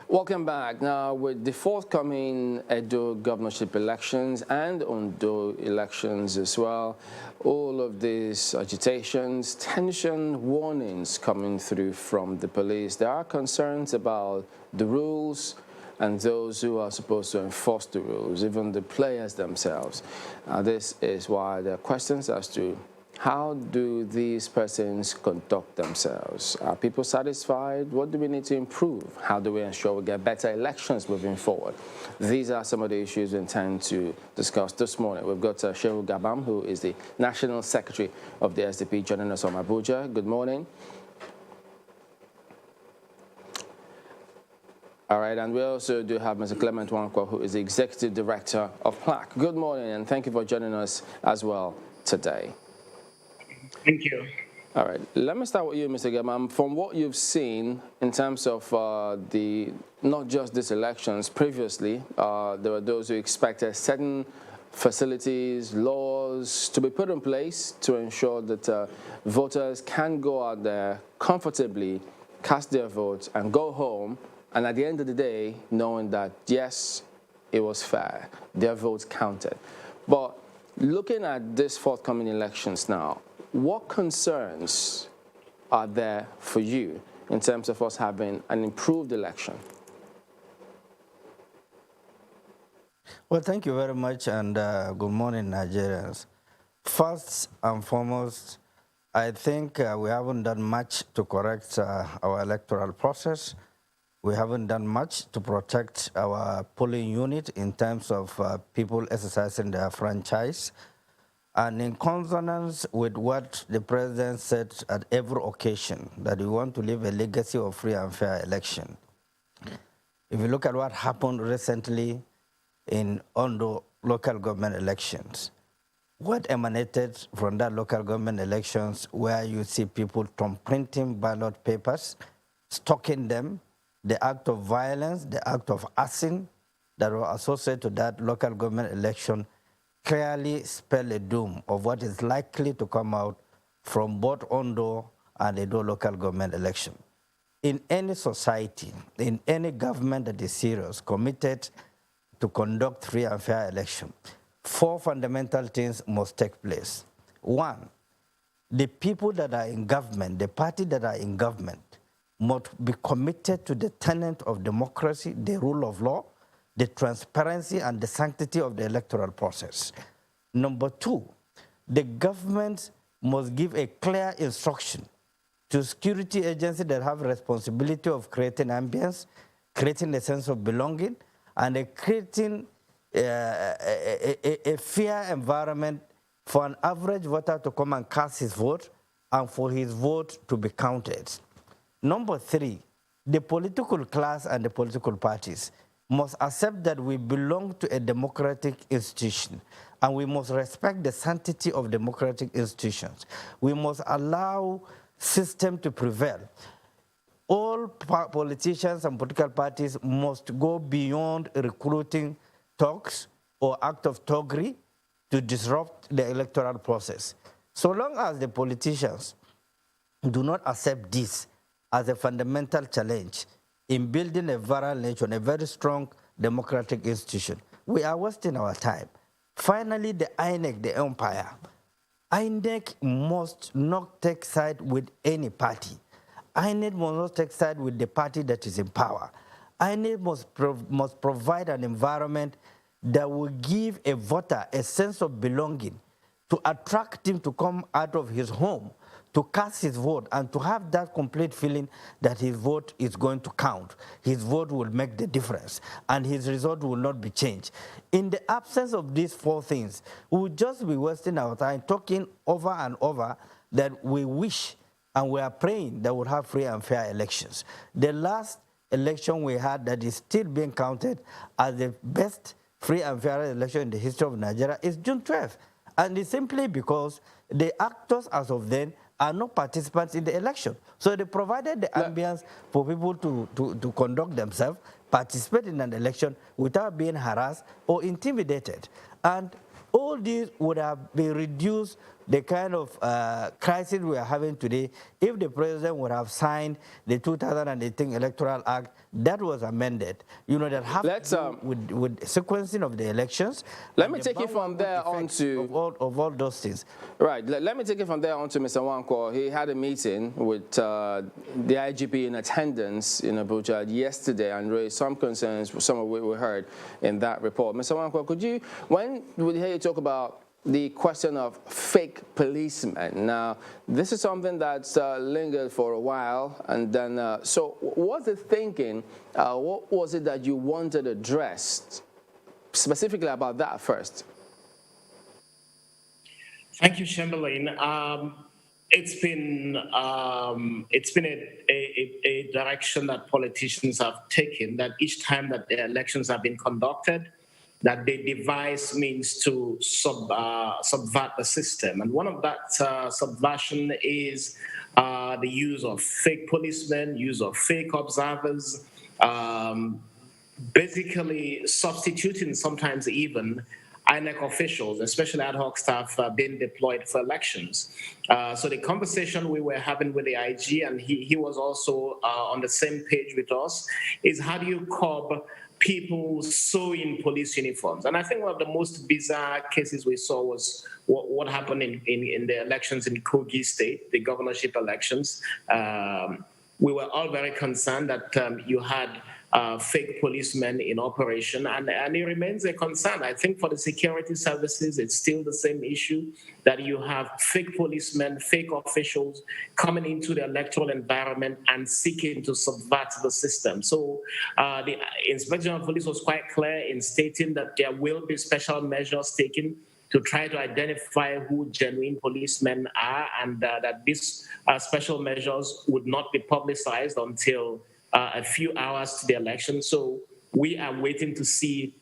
Welcome back. Now, with the forthcoming Edo governorship elections and Ondo elections as well, all of these agitations, tension, warnings coming through from the police, there are concerns about the rules and those who are supposed to enforce the rules, even the players themselves. This is why there are questions as to how do these persons conduct themselves? Are people satisfied? What do we need to improve? How do we ensure we get better elections moving forward? These are some of the issues we intend to discuss this morning. We've got Shehu Gabam, who is the National Secretary of the SDP, joining us from Abuja. Good morning. All right, and we also do have Mr. Clement Wankwa, who is the Executive Director of PLAC. Good morning, and thank you for joining us as well today. Thank you. All right, let me start with you, Mr. Gamam. From what you've seen in terms of not just these elections, previously, there were those who expected certain facilities, laws to be put in place to ensure that voters can go out there comfortably, cast their votes, and go home, and at the end of the day, knowing that, yes, it was fair, their votes counted. But looking at these forthcoming elections now, what concerns are there for you in terms of us having an improved election? Well, thank you very much, and good morning, Nigerians. First and foremost, I think we haven't done much to correct our electoral process. We haven't done much to protect our polling unit in terms of people exercising their franchise. And in consonance with what the president said at every occasion, that we want to leave a legacy of free and fair election. If you look at what happened recently in Ondo local government elections, what emanated from that local government elections where you see people printing ballot papers, stocking them, the act of violence, the act of arson that were associated to that local government election clearly spell a doom of what is likely to come out from both Ondo and Edo local government election. In any society, in any government that is serious, committed to conduct free and fair election, four fundamental things must take place. One, the people that are in government, the party that are in government, must be committed to the tenet of democracy, the rule of law, the transparency and the sanctity of the electoral process. Number two, the government must give a clear instruction to security agencies that have responsibility of creating ambience, creating a sense of belonging, and creating a fair environment for an average voter to come and cast his vote and for his vote to be counted. Number three, the political class and the political parties must accept that we belong to a democratic institution, and we must respect the sanctity of democratic institutions. We must allow system to prevail. All politicians and political parties must go beyond recruiting talks or act of thuggery to disrupt the electoral process. So long as the politicians do not accept this as a fundamental challenge in building a viral nation, a very strong democratic institution, we are wasting our time. Finally, the INEC, the empire. INEC must not take side with any party. INEC must not take side with the party that is in power. INEC must provide an environment that will give a voter a sense of belonging, to attract him to come out of his home, to cast his vote, and to have that complete feeling that his vote is going to count. His vote will make the difference, and his result will not be changed. In the absence of these four things, we will just be wasting our time talking over and over that we wish and we are praying that we'll have free and fair elections. The last election we had that is still being counted as the best free and fair election in the history of Nigeria is June 12th. And it's simply because the actors as of then are not participants in the election. So they provided the ambience for people to conduct themselves, participate in an election without being harassed or intimidated. And all these would have been reduced the kind of crisis we are having today, if the president would have signed the 2018 Electoral Act that was amended, that have to do with sequencing of the elections. Let me take it from there on to of all those things. Right. Let me take it from there on to Mr. Nwankwo. He had a meeting with the IGP in attendance in Abuja yesterday and raised some concerns, some of which we heard in that report. Mr. Nwankwo, when we hear you talk about the question of fake policemen. Now, this is something that's lingered for a while, and then, so what's the thinking? What was it that you wanted addressed specifically about that first? Thank you, Chamberlain. It's been a direction that politicians have taken, that each time that the elections have been conducted, that they devise means to subvert the system. And one of that subversion is the use of fake policemen, use of fake observers, basically substituting sometimes even INEC officials, especially ad hoc staff, being deployed for elections. So the conversation we were having with the IG, and he was also on the same page with us, is how do you curb people sewing police uniforms? And I think one of the most bizarre cases we saw was what happened in the elections in Kogi State, the governorship elections. We were all very concerned that you had fake policemen in operation, and it remains a concern. I think for the security services, it's still the same issue, that you have fake policemen, fake officials coming into the electoral environment and seeking to subvert the system. So the Inspection of Police was quite clear in stating that there will be special measures taken to try to identify who genuine policemen are, and that these special measures would not be publicized until a few hours to the election. So we are waiting to see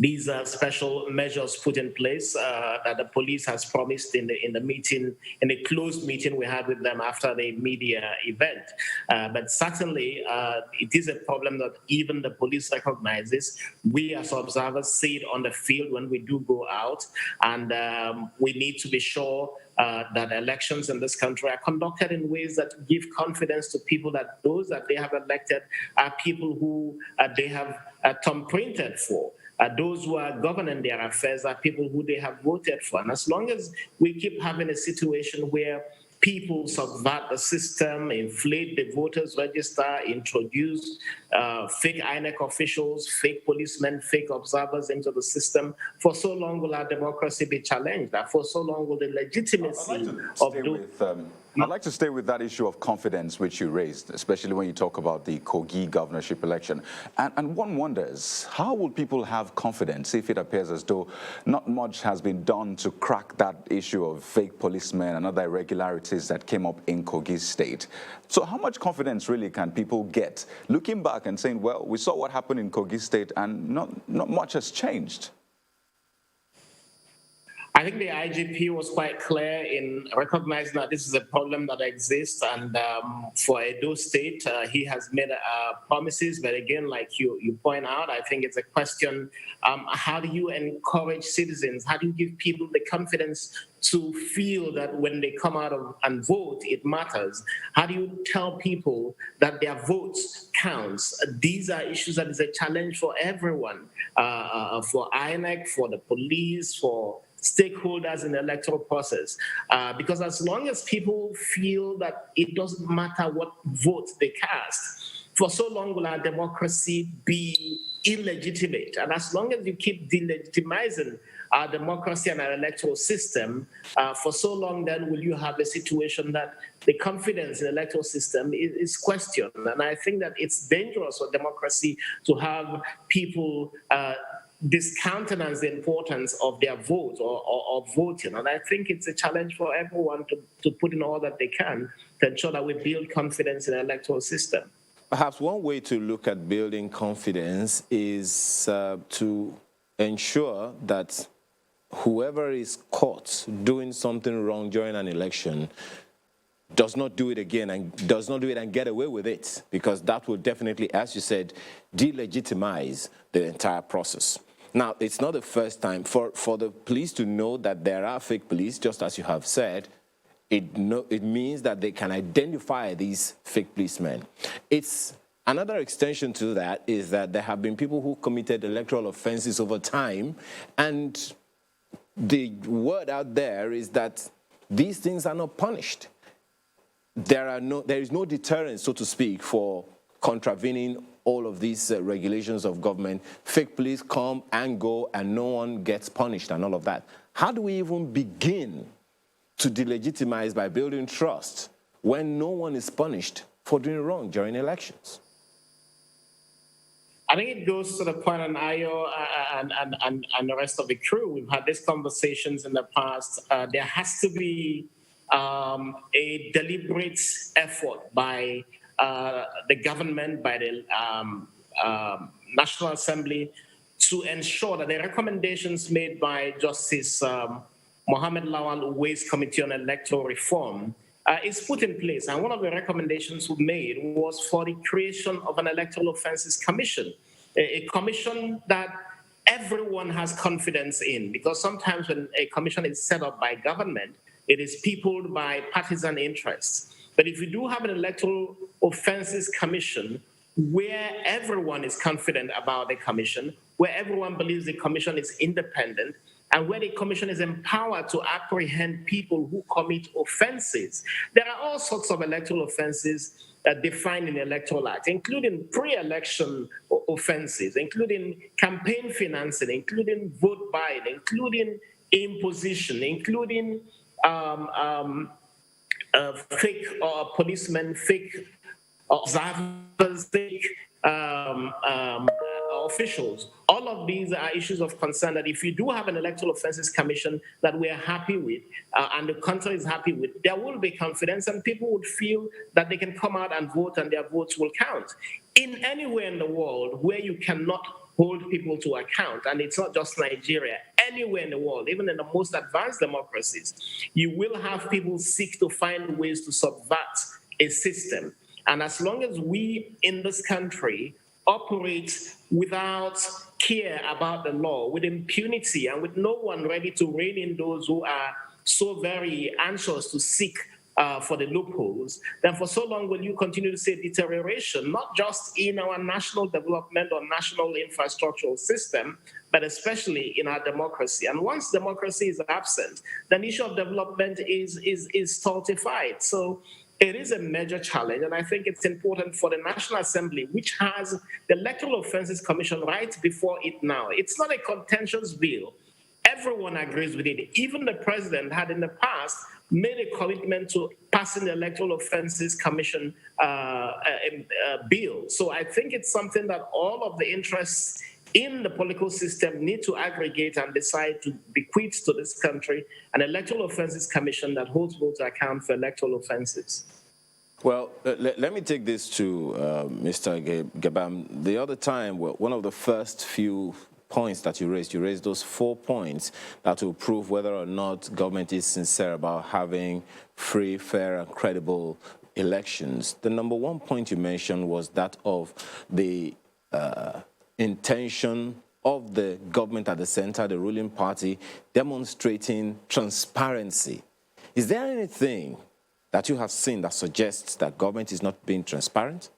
these special measures put in place that the police has promised in the meeting, in the closed meeting we had with them after the media event. But certainly, it is a problem that even the police recognizes. We as observers see it on the field when we do go out, and we need to be sure that elections in this country are conducted in ways that give confidence to people that those that they have elected are people who they have thumbprinted for. Those who are governing their affairs are people who they have voted for. And as long as we keep having a situation where people subvert the system, inflate the voters register, introduce fake INEC officials, fake policemen, fake observers into the system, for so long will our democracy be challenged. For so long will the legitimacy of those... I'd like to stay with that issue of confidence which you raised, especially when you talk about the Kogi governorship election. And one wonders, how will people have confidence if it appears as though not much has been done to crack that issue of fake policemen and other irregularities that came up in Kogi State? So how much confidence really can people get looking back and saying, well, we saw what happened in Kogi State and not much has changed? I think the IGP was quite clear in recognizing that this is a problem that exists, and for Edo State, he has made promises. But again, like you point out, I think it's a question: how do you encourage citizens? How do you give people the confidence to feel that when they come out and vote, it matters? How do you tell people that their votes counts? These are issues that is a challenge for everyone, for INEC, for the police, for stakeholders in the electoral process, because as long as people feel that it doesn't matter what vote they cast, for so long will our democracy be illegitimate. And as long as you keep delegitimizing our democracy and our electoral system, for so long then will you have a situation that the confidence in the electoral system is questioned. And I think that it's dangerous for democracy to have people discountenance the importance of their vote or voting. And I think it's a challenge for everyone to put in all that they can to ensure that we build confidence in the electoral system. Perhaps one way to look at building confidence is to ensure that whoever is caught doing something wrong during an election does not do it again and does not do it and get away with it, because that will definitely, as you said, delegitimize the entire process. Now, it's not the first time. For the police to know that there are fake police, just as you have said, it means that they can identify these fake policemen. It's another extension to that is that there have been people who committed electoral offenses over time, and the word out there is that these things are not punished. There is no deterrence, so to speak, for contravening all of these regulations of government. Fake police come and go and no one gets punished and all of that. How do we even begin to delegitimize by building trust when no one is punished for doing wrong during elections? I think it goes to the point, and Ayo and the rest of the crew, we've had these conversations in the past. There has to be a deliberate effort by the government, by the National Assembly, to ensure that the recommendations made by Justice Mohammed Lawal Uwais Committee on Electoral Reform is put in place. And one of the recommendations we made was for the creation of an Electoral Offences Commission, a commission that everyone has confidence in, because sometimes when a commission is set up by government, it is peopled by partisan interests. But if you do have an Electoral Offences Commission where everyone is confident about the commission, where everyone believes the commission is independent, and where the commission is empowered to apprehend people who commit offenses. There are all sorts of electoral offenses defined in the Electoral Act, including pre-election offenses, including campaign financing, including vote buying, including imposition, including fake policemen, fake observers, fake officials. All of these are issues of concern that if you do have an Electoral Offences Commission that we're happy with and the country is happy with, there will be confidence and people would feel that they can come out and vote and their votes will count. In anywhere in the world where you cannot hold people to account, and it's not just Nigeria, anywhere in the world, even in the most advanced democracies, you will have people seek to find ways to subvert a system. And as long as we in this country operate without care about the law, with impunity, and with no one ready to rein in those who are so very anxious to seek for the loopholes, then for so long will you continue to see deterioration, not just in our national development or national infrastructural system, but especially in our democracy. And once democracy is absent, then the issue of development is stultified. So it is a major challenge, and I think it's important for the National Assembly, which has the Electoral Offences Commission right before it now. It's not a contentious bill. Everyone agrees with it. Even the president had in the past made a commitment to passing the Electoral Offences Commission bill. So I think it's something that all of the interests in the political system need to aggregate and decide to bequeath to this country an Electoral Offences Commission that holds both to account for electoral offences. Well, let me take this to Mr. Gabam. The other time, one of the first few points that you raised those 4 points that will prove whether or not government is sincere about having free, fair, and credible elections. The number one point you mentioned was that of the intention of the government at the center, the ruling party, demonstrating transparency. Is there anything that you have seen that suggests that government is not being transparent?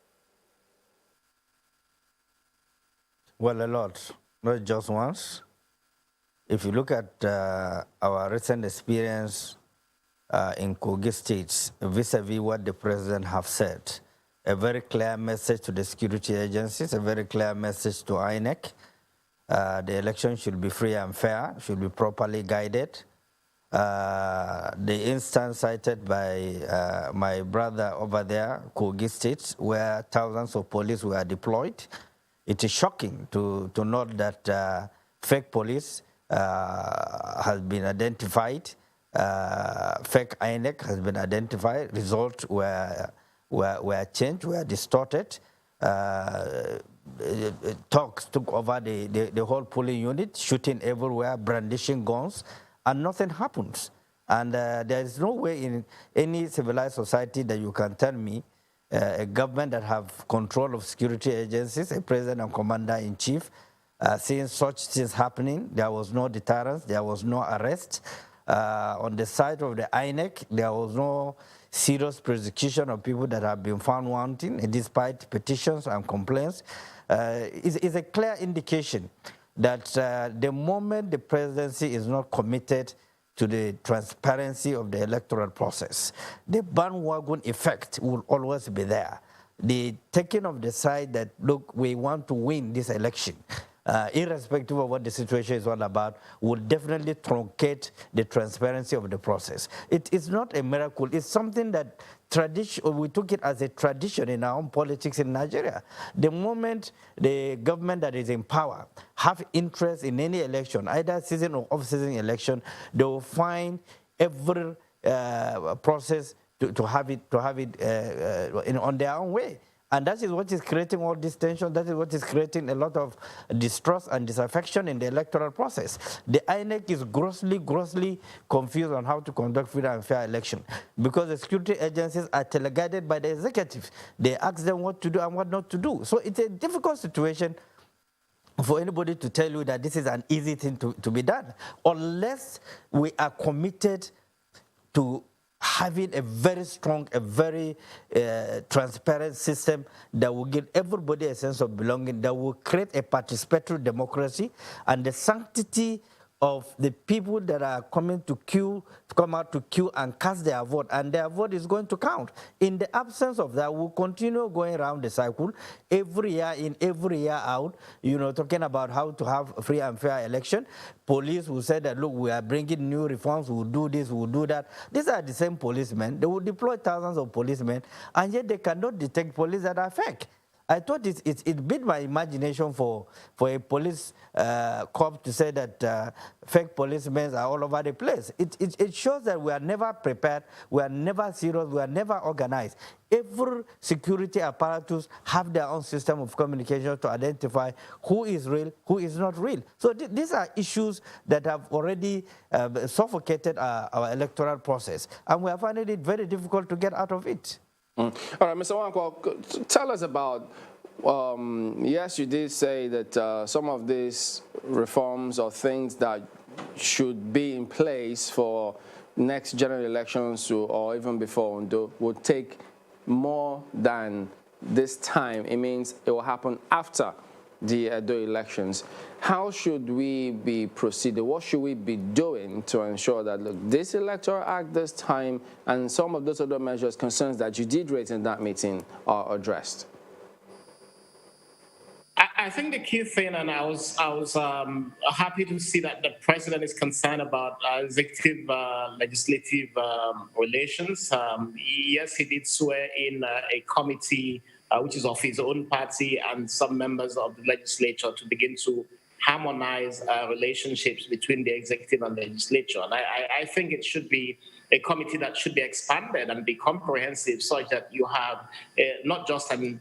Well, a lot, not just once. If you look at our recent experience in Kogi State, vis-a-vis what the president have said, a very clear message to the security agencies, a very clear message to INEC. The election should be free and fair, should be properly guided. The instance cited by my brother over there, Kogi State, where thousands of police were deployed, it is shocking to note that fake police has been identified, fake INEC has been identified, results were changed, were distorted. Talks took over the whole polling unit, shooting everywhere, brandishing guns, and nothing happens. And there is no way in any civilized society that you can tell me a government that have control of security agencies, a president and commander-in-chief, seeing such things happening. There was no deterrence, there was no arrest. On the side of the INEC, there was no serious prosecution of people that have been found wanting, despite petitions and complaints. It's a clear indication that the moment the presidency is not committed to the transparency of the electoral process, the bandwagon effect will always be there. The taking of the side that, look, we want to win this election, irrespective of what the situation is all about, will definitely truncate the transparency of the process. It is not a miracle. It's something that we took it as a tradition in our own politics in Nigeria. The moment the government that is in power have interest in any election, either season or off-season election, they will find every process to have it on their own way. And that is what is creating all this tension. That is what is creating a lot of distrust and disaffection in the electoral process. The INEC is grossly confused on how to conduct free and fair election because the security agencies are teleguided by the executive. They ask them what to do and what not to do. So it's a difficult situation for anybody to tell you that this is an easy thing to be done, unless we are committed to having a very strong, a very transparent system that will give everybody a sense of belonging, that will create a participatory democracy, and the sanctity of the people that are coming to come out to queue and cast their vote, and their vote is going to count. In the absence of that, we'll continue going around the cycle, every year in, every year out, talking about how to have a free and fair election. Police will say that, look, we are bringing new reforms, we'll do this, we'll do that. These are the same policemen. They will deploy thousands of policemen, and yet they cannot detect police that are fake. I thought it beat my imagination for a police corps to say that fake policemen are all over the place. It shows that we are never prepared, we are never serious, we are never organized. Every security apparatus have their own system of communication to identify who is real, who is not real. So these are issues that have already suffocated our electoral process, and we are finding it very difficult to get out of it. All right, Mr. Nwankwo, tell us about, yes, you did say that some of these reforms or things that should be in place for next general elections or even before would take more than this time. It means it will happen after the elections. How should we be proceeding? What should we be doing to ensure that, look, this Electoral Act this time and some of those other measures, concerns that you did raise in that meeting are addressed? I think the key thing, and I was happy to see that the president is concerned about executive legislative relations. Yes, he did swear in a committee which is of his own party and some members of the legislature to begin to harmonize relationships between the executive and legislature. And I think it should be a committee that should be expanded and be comprehensive, such that you have not just an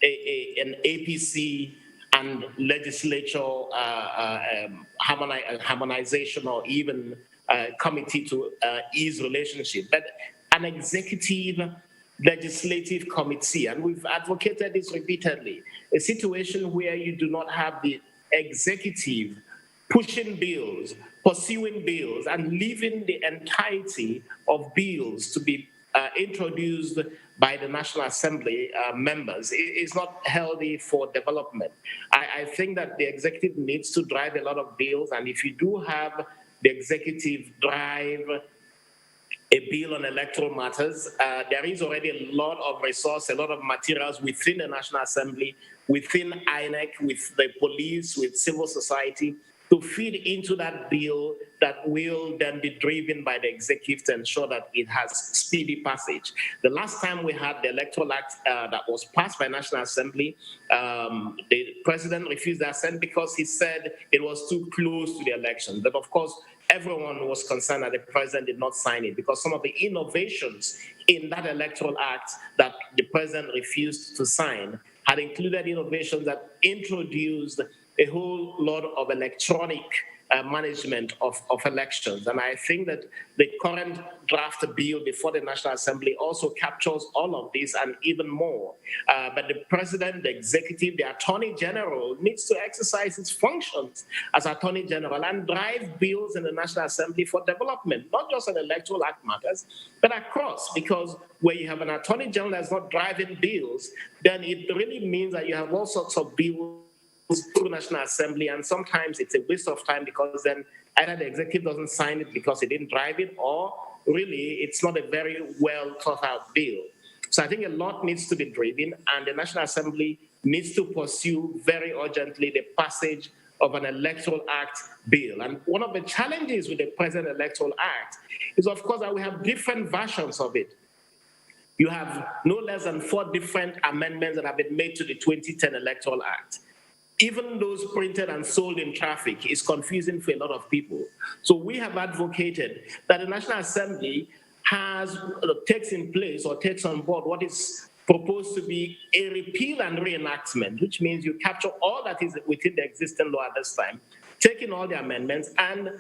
APC and legislature harmonization or even committee to ease relationship, but an executive legislative committee. And we've advocated this repeatedly, a situation where you do not have the executive pushing bills, pursuing bills, and leaving the entirety of bills to be introduced by the National Assembly members is not healthy for development. I think that the executive needs to drive a lot of bills, and if you do have the executive drive a bill on electoral matters, there is already a lot of resource, a lot of materials within the National Assembly, within INEC, with the police, with civil society, to feed into that bill that will then be driven by the executive to ensure that it has speedy passage. The last time we had the Electoral Act that was passed by National Assembly, the president refused the assent because he said it was too close to the election. But of course, everyone was concerned that the president did not sign it because some of the innovations in that Electoral Act that the president refused to sign had included innovations that introduced a whole lot of electronic management of elections. And I think that the current draft bill before the National Assembly also captures all of this and even more. But the president, the executive, the attorney general needs to exercise its functions as attorney general and drive bills in the National Assembly for development, not just on Electoral Act matters, but across. Because where you have an attorney general that's not driving bills, then it really means that you have all sorts of bills through National Assembly, and sometimes it's a waste of time because then either the executive doesn't sign it because he didn't drive it, or really it's not a very well thought out bill. So I think a lot needs to be driven, and the National Assembly needs to pursue very urgently the passage of an Electoral Act bill. And one of the challenges with the present Electoral Act is, of course, that we have different versions of it. You have no less than 4 different amendments that have been made to the 2010 Electoral Act. Even those printed and sold in traffic is confusing for a lot of people. So we have advocated that the National Assembly takes in place or takes on board what is proposed to be a repeal and reenactment, which means you capture all that is within the existing law at this time, taking all the amendments and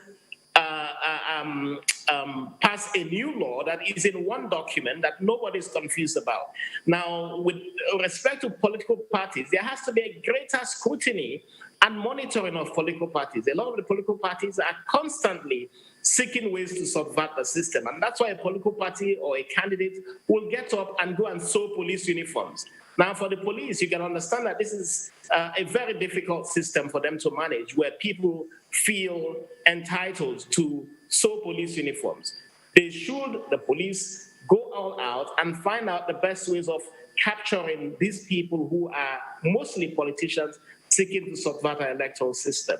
pass a new law that is in one document that nobody is confused about. Now, with respect to political parties, there has to be a greater scrutiny and monitoring of political parties. A lot of the political parties are constantly seeking ways to subvert the system, and that's why a political party or a candidate will get up and go and sew police uniforms. Now, for the police, you can understand that this is a very difficult system for them to manage, where people feel entitled to sew police uniforms. The police, go all out and find out the best ways of capturing these people who are mostly politicians seeking to subvert our electoral system.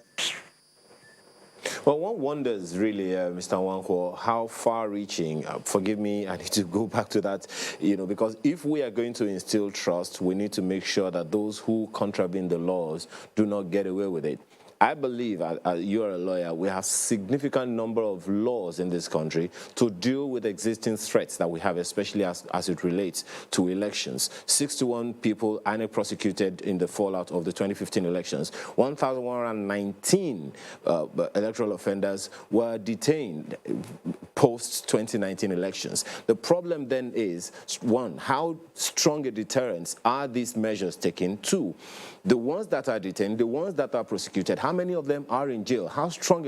Well, one wonders really, Mr. Nwankwo, how far-reaching, forgive me, I need to go back to that, because if we are going to instill trust, we need to make sure that those who contravene the laws do not get away with it. I believe, you're a lawyer, we have significant number of laws in this country to deal with existing threats that we have, especially as it relates to elections. 61 people INEC prosecuted in the fallout of the 2015 elections. 1,119 electoral offenders were detained post-2019 elections. The problem then is, 1, how strong a deterrence are these measures taken? 2, the ones that are detained, the ones that are prosecuted, how many of them are in jail? How strong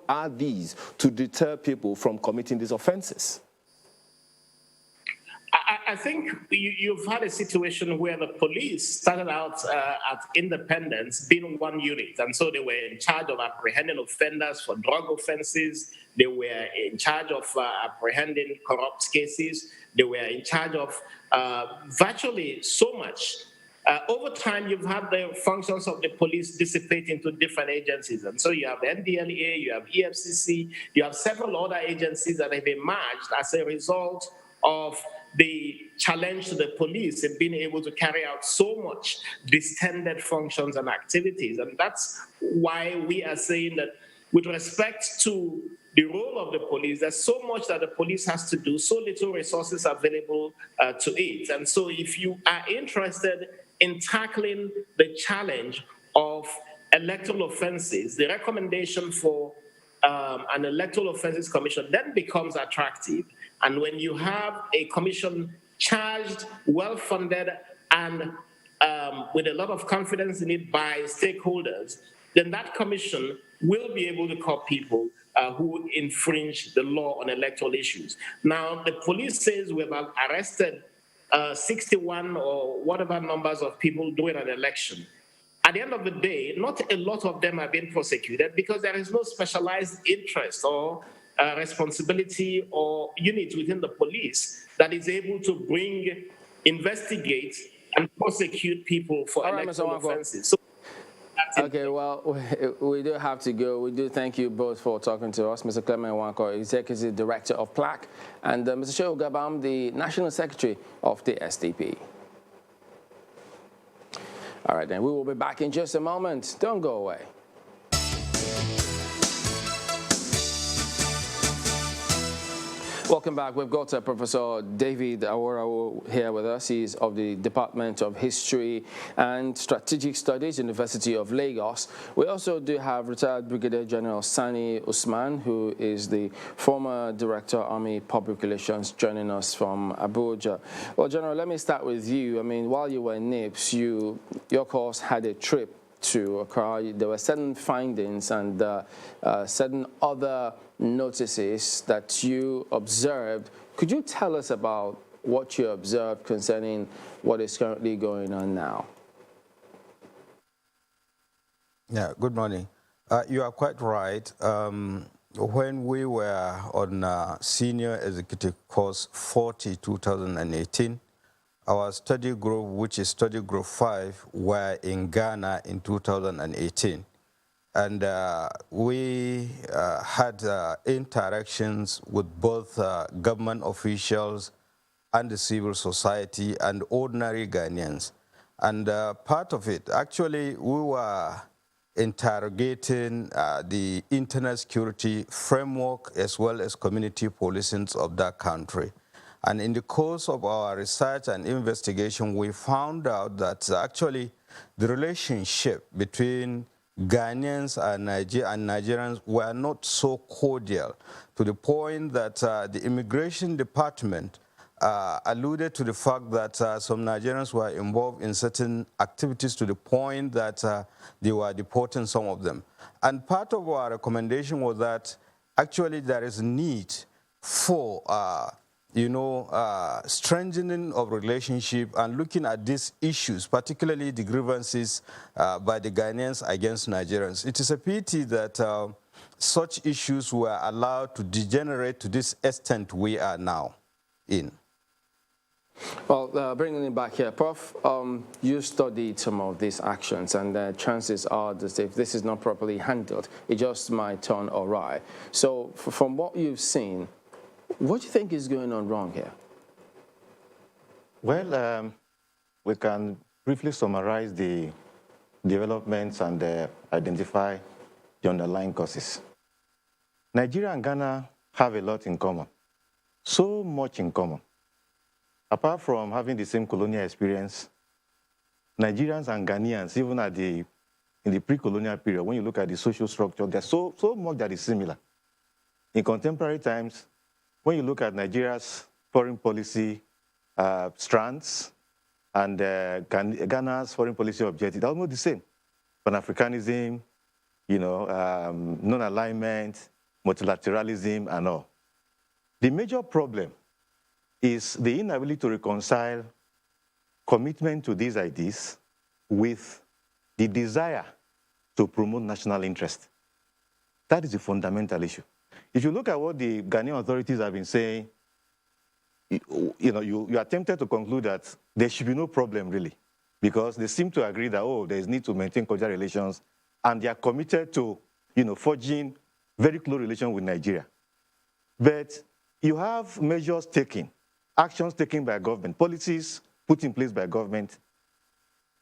are these to deter people from committing these offenses? I think you've had a situation where the police started out at independence being one unit, and so they were in charge of apprehending offenders for drug offenses. They were in charge of apprehending corrupt cases. They were in charge of virtually so much. Over time, you've had the functions of the police dissipate into different agencies. And so you have NDLEA, you have EFCC, you have several other agencies that have emerged as a result of the challenge to the police in being able to carry out so much distended functions and activities. And that's why we are saying that with respect to the role of the police, there's so much that the police has to do, so little resources available to it. And so if you are interested in tackling the challenge of electoral offenses, the recommendation for an electoral offenses commission then becomes attractive. And when you have a commission charged, well-funded, and with a lot of confidence in it by stakeholders, then that commission will be able to call people who infringe the law on electoral issues. Now, the police says we've arrested 61 or whatever numbers of people during an election. At the end of the day, not a lot of them are being prosecuted because there is no specialized interest or responsibility or unit within the police that is able to investigate, and prosecute people for electoral offenses. So okay, well, we do have to go. We do thank you both for talking to us. Mr. Clement Nwankwo, Executive Director of PLAC, and Mr. Shehu Gabam, the National Secretary of the SDP. All right, then we will be back in just a moment. Don't go away. Welcome back. We've got Professor David Awora here with us. He's of the Department of History and Strategic Studies, University of Lagos. We also do have retired Brigadier General Sani Usman, who is the former Director, Army Public Relations, joining us from Abuja. Well, General, let me start with you. I mean, while you were in NIPS, your course had a trip to Accra. There were certain findings and certain other notices that you observed. Could you tell us about what you observed concerning what is currently going on now? Yeah, good morning. You are quite right. When we were on Senior Executive Course 40 2018, our study group, which is study group 5, were in Ghana in 2018. And we had interactions with both government officials and the civil society and ordinary Ghanaians. And part of it, actually, we were interrogating the internet security framework as well as community policing of that country. And in the course of our research and investigation, we found out that actually the relationship between Ghanaians and Nigerians were not so cordial, to the point that the immigration department alluded to the fact that some Nigerians were involved in certain activities to the point that they were deporting some of them. And part of our recommendation was that actually there is need for strengthening of relationship and looking at these issues, particularly the grievances by the Ghanaians against Nigerians. It is a pity that such issues were allowed to degenerate to this extent we are now in. Well, bringing it back here, Prof, you studied some of these actions, and the chances are that if this is not properly handled, it just might turn awry. So from what you've seen, what do you think is going on wrong here? Well, we can briefly summarize the developments and identify the underlying causes. Nigeria and Ghana have a lot in common, so much in common. Apart from having the same colonial experience, Nigerians and Ghanaians, even in the pre-colonial period, when you look at the social structure, there's so much that is similar. In contemporary times, when you look at Nigeria's foreign policy strands and Ghana's foreign policy objectives, they're almost the same. Pan-Africanism, non-alignment, multilateralism, and all. The major problem is the inability to reconcile commitment to these ideas with the desire to promote national interest. That is a fundamental issue. If you look at what the Ghanaian authorities have been saying, you are tempted to conclude that there should be no problem really, because they seem to agree that, there is need to maintain cordial relations, and they are committed to, forging very close relations with Nigeria. But you have measures taken, actions taken by government, policies put in place by government.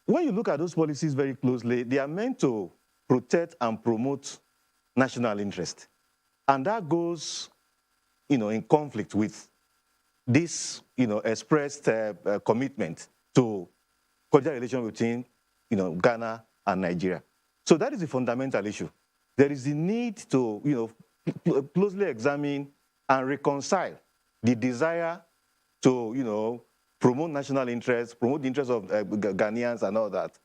When you look at those policies very closely, they are meant to protect and promote national interest. And that goes, in conflict with this, expressed commitment to cordial relations between, Ghana and Nigeria. So that is a fundamental issue. There is a need to, closely examine and reconcile the desire to, promote national interest, promote the interests of Ghanaians and all that,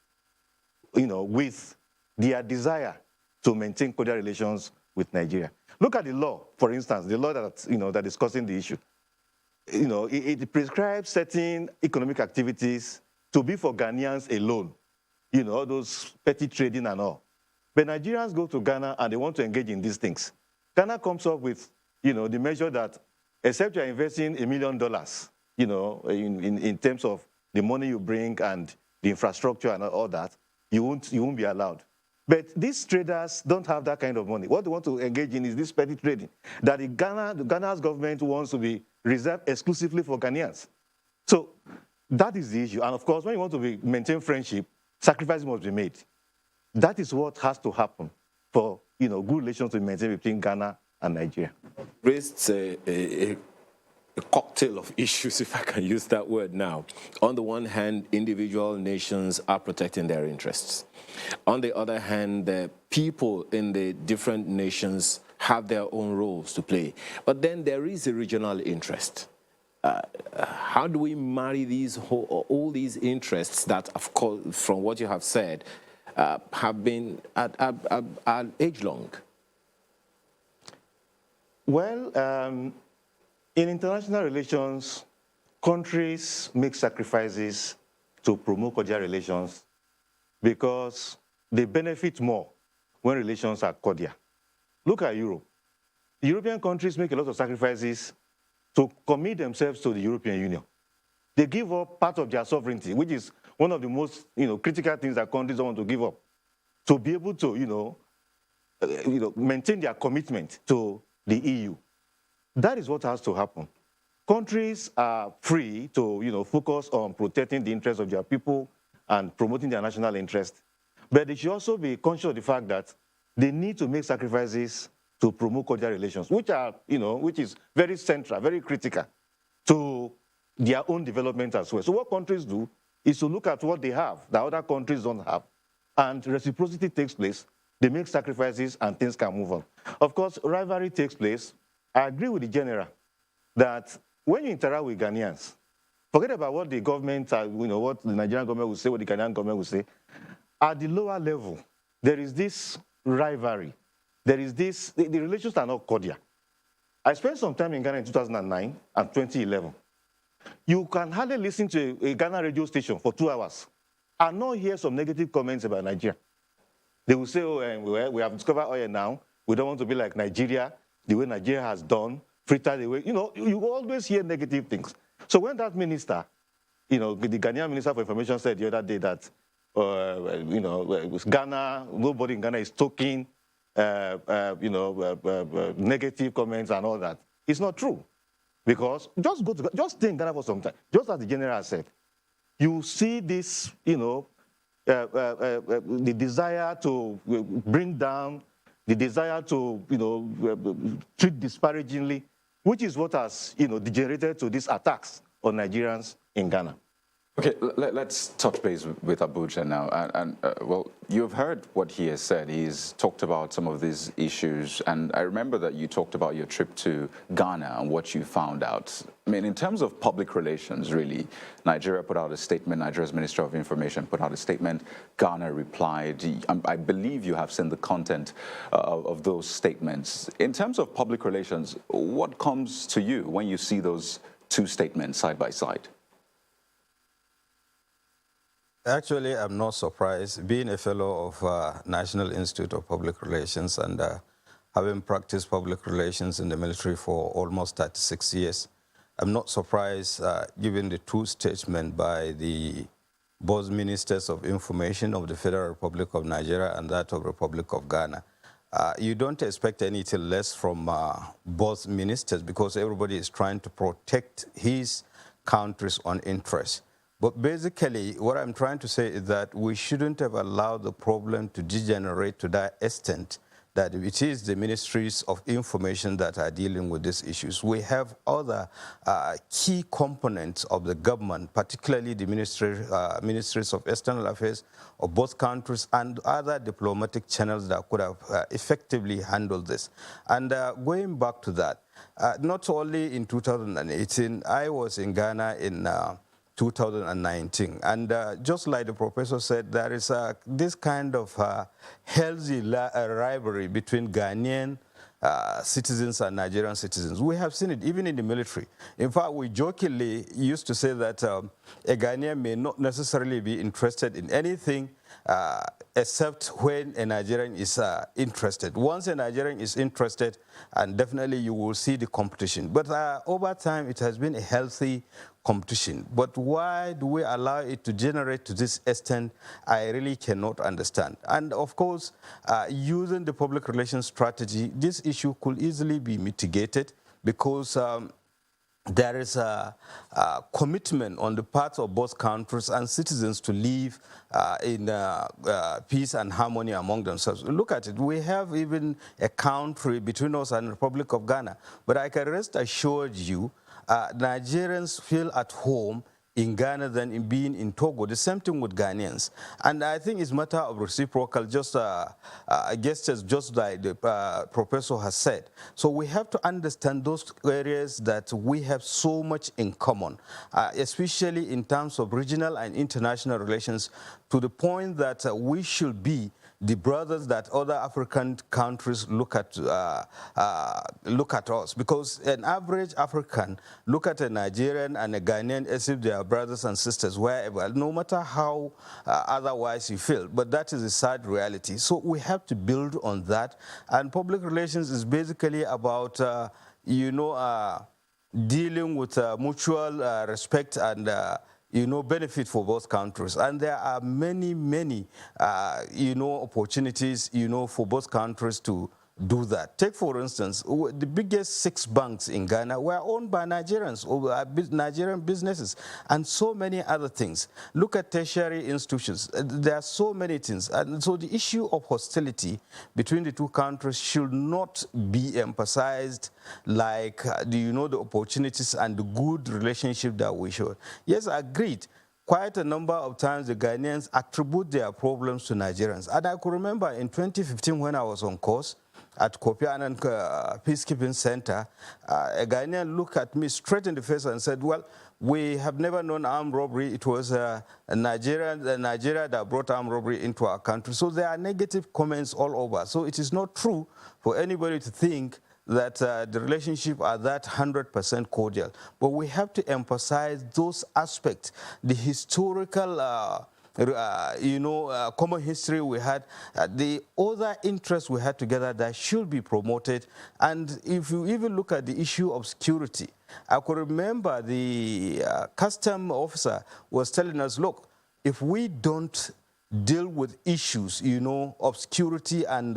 with their desire to maintain cordial relations with Nigeria. Look at the law, for instance, the law that, that is causing the issue. It prescribes certain economic activities to be for Ghanaians alone, all those petty trading and all. But Nigerians go to Ghana and they want to engage in these things. Ghana comes up with, the measure that except you're investing $1 million, in terms of the money you bring and the infrastructure and all that, you won't be allowed. But these traders don't have that kind of money. What they want to engage in is this petty trading that the Ghana's government wants to be reserved exclusively for Ghanaians. So that is the issue. And of course, when you want to maintain friendship, sacrifices must be made. That is what has to happen for good relations to be maintained between Ghana and Nigeria. Raised a a cocktail of issues, if I can use that word now. On the one hand, individual nations are protecting their interests. On the other hand, the people in the different nations have their own roles to play. But then there is a regional interest. How do we marry all these interests that, of course, from what you have said, have been at age-long? Well, in international relations, countries make sacrifices to promote cordial relations because they benefit more when relations are cordial. Look at Europe. The European countries make a lot of sacrifices to commit themselves to the European Union. They give up part of their sovereignty, which is one of the most critical things that countries don't want to give up, to be able to maintain their commitment to the EU. That is what has to happen. Countries are free to focus on protecting the interests of their people and promoting their national interest, but they should also be conscious of the fact that they need to make sacrifices to promote cordial relations, which is very central, very critical to their own development as well. So what countries do is to look at what they have that other countries don't have, and reciprocity takes place. They make sacrifices and things can move on. Of course, rivalry takes place. I agree with the general that when you interact with Ghanaians, forget about what the government, what the Nigerian government will say, what the Ghanaian government will say. At the lower level, there is this rivalry. There is this, the relations are not cordial. I spent some time in Ghana in 2009 and 2011. You can hardly listen to a Ghana radio station for 2 hours and not hear some negative comments about Nigeria. They will say, oh, we have discovered oil now. We don't want to be like Nigeria, the way Nigeria has done, Frita, the way, you always hear negative things. So when that minister, the Ghanaian Minister for Information said the other day that, Ghana, nobody in Ghana is talking, negative comments and all that. It's not true. Because just stay in Ghana for some time. Just as the general said, you see this, the desire to bring down, the desire to, treat disparagingly, which is what has, degenerated to these attacks on Nigerians in Ghana. Okay, let's touch base with Abuja now. Well, you've heard what he has said. He's talked about some of these issues. And I remember that you talked about your trip to Ghana and what you found out. I mean, in terms of public relations, really, Nigeria put out a statement. Nigeria's Minister of Information put out a statement. Ghana replied. I believe you have seen the content of those statements. In terms of public relations, what comes to you when you see those two statements side by side? Actually, I'm not surprised. Being a fellow of National Institute of Public Relations and having practiced public relations in the military for almost 36 years, I'm not surprised given the two statements by the both ministers of information of the Federal Republic of Nigeria and that of the Republic of Ghana. You don't expect anything less from both ministers because everybody is trying to protect his country's own interests. But basically, what I'm trying to say is that we shouldn't have allowed the problem to degenerate to that extent that it is the ministries of information that are dealing with these issues. We have other key components of the government, particularly the ministries of external affairs of both countries and other diplomatic channels that could have effectively handled this. And going back to that, not only in 2018, I was in Ghana in 2019. And just like the professor said, there is this kind of healthy rivalry between Ghanaian citizens and Nigerian citizens. We have seen it even in the military. In fact, we jokingly used to say that a Ghanaian may not necessarily be interested in anything except when a Nigerian is interested. Once a Nigerian is interested, and definitely you will see the competition. But over time, it has been a healthy competition. But why do we allow it to generate to this extent? I really cannot understand. And of course, using the public relations strategy, this issue could easily be mitigated because there is a commitment on the part of both countries and citizens to live in peace and harmony among themselves. Look at it. We have even a country between us and the Republic of Ghana. But I can rest assured you, Nigerians feel at home in Ghana than in being in Togo. The same thing with Ghanaians. And I think it's a matter of reciprocal, just gestures, just like the professor has said. So we have to understand those areas that we have so much in common, especially in terms of regional and international relations, to the point that we should be the brothers that other African countries look at us, because an average African look at a Nigerian and a Ghanaian as if they are brothers and sisters wherever, no matter how otherwise you feel. But that is a sad reality. So we have to build on that, and public relations is basically about dealing with mutual respect and benefit for both countries. And there are many, many, opportunities, for both countries to do that. Take, for instance, the biggest 6 banks in Ghana were owned by Nigerians, or Nigerian businesses, and so many other things. Look at tertiary institutions. There are so many things. And so the issue of hostility between the two countries should not be emphasized like, the opportunities and the good relationship that we should. Yes, I agreed. Quite a number of times the Ghanaians attribute their problems to Nigerians. And I could remember in 2015 when I was on course at Kofi Annan Peacekeeping Center, a Ghanaian looked at me straight in the face and said, well, we have never known armed robbery. It was Nigeria that brought armed robbery into our country. So there are negative comments all over. So it is not true for anybody to think that the relationship are that 100% cordial. But we have to emphasize those aspects, the historical common history we had, the other interests we had together that should be promoted. And if you even look at the issue of security, I could remember the custom officer was telling us, look, if we don't deal with issues, of security and,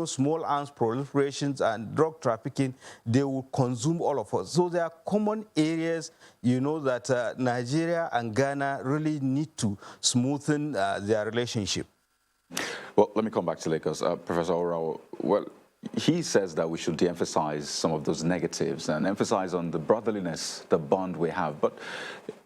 small arms proliferations and drug trafficking, they will consume all of us. So there are common areas, that Nigeria and Ghana really need to smoothen their relationship. Well, let me come back to Lagos. Professor Orao, well, he says that we should de-emphasize some of those negatives and emphasize on the brotherliness, the bond we have. But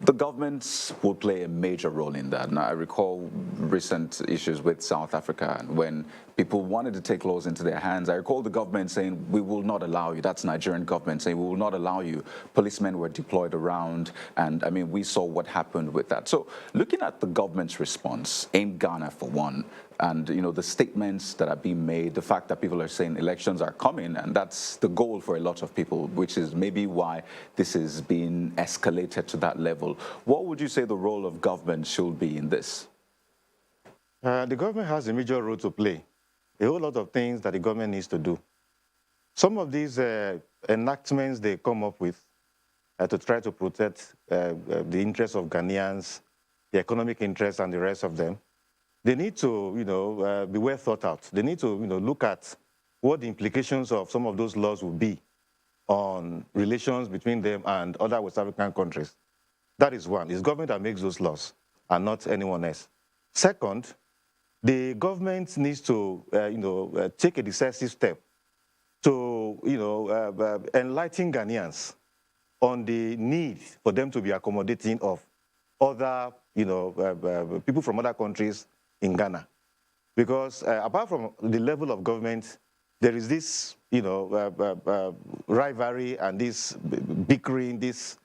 the governments will play a major role in that. Now, I recall recent issues with South Africa when people wanted to take laws into their hands. I recall the government saying, we will not allow you. That's Nigerian government saying, we will not allow you. Policemen were deployed around. And, I mean, we saw what happened with that. So looking at the government's response in Ghana, for one, and, the statements that are being made, the fact that people are saying elections are coming, and that's the goal for a lot of people, which is maybe why this is being escalated to that level. What would you say the role of government should be in this? The government has a major role to play. A whole lot of things that the government needs to do. Some of these enactments they come up with to try to protect the interests of Ghanaians, the economic interests and the rest of them, they need to, be well thought out. They need to, look at what the implications of some of those laws will be on relations between them and other West African countries. That is one. It's government that makes those laws and not anyone else. Second, the government needs to, take a decisive step to, enlighten Ghanaians on the need for them to be accommodating of other, people from other countries in Ghana. Because apart from the level of government, there is this, rivalry and this bickering, this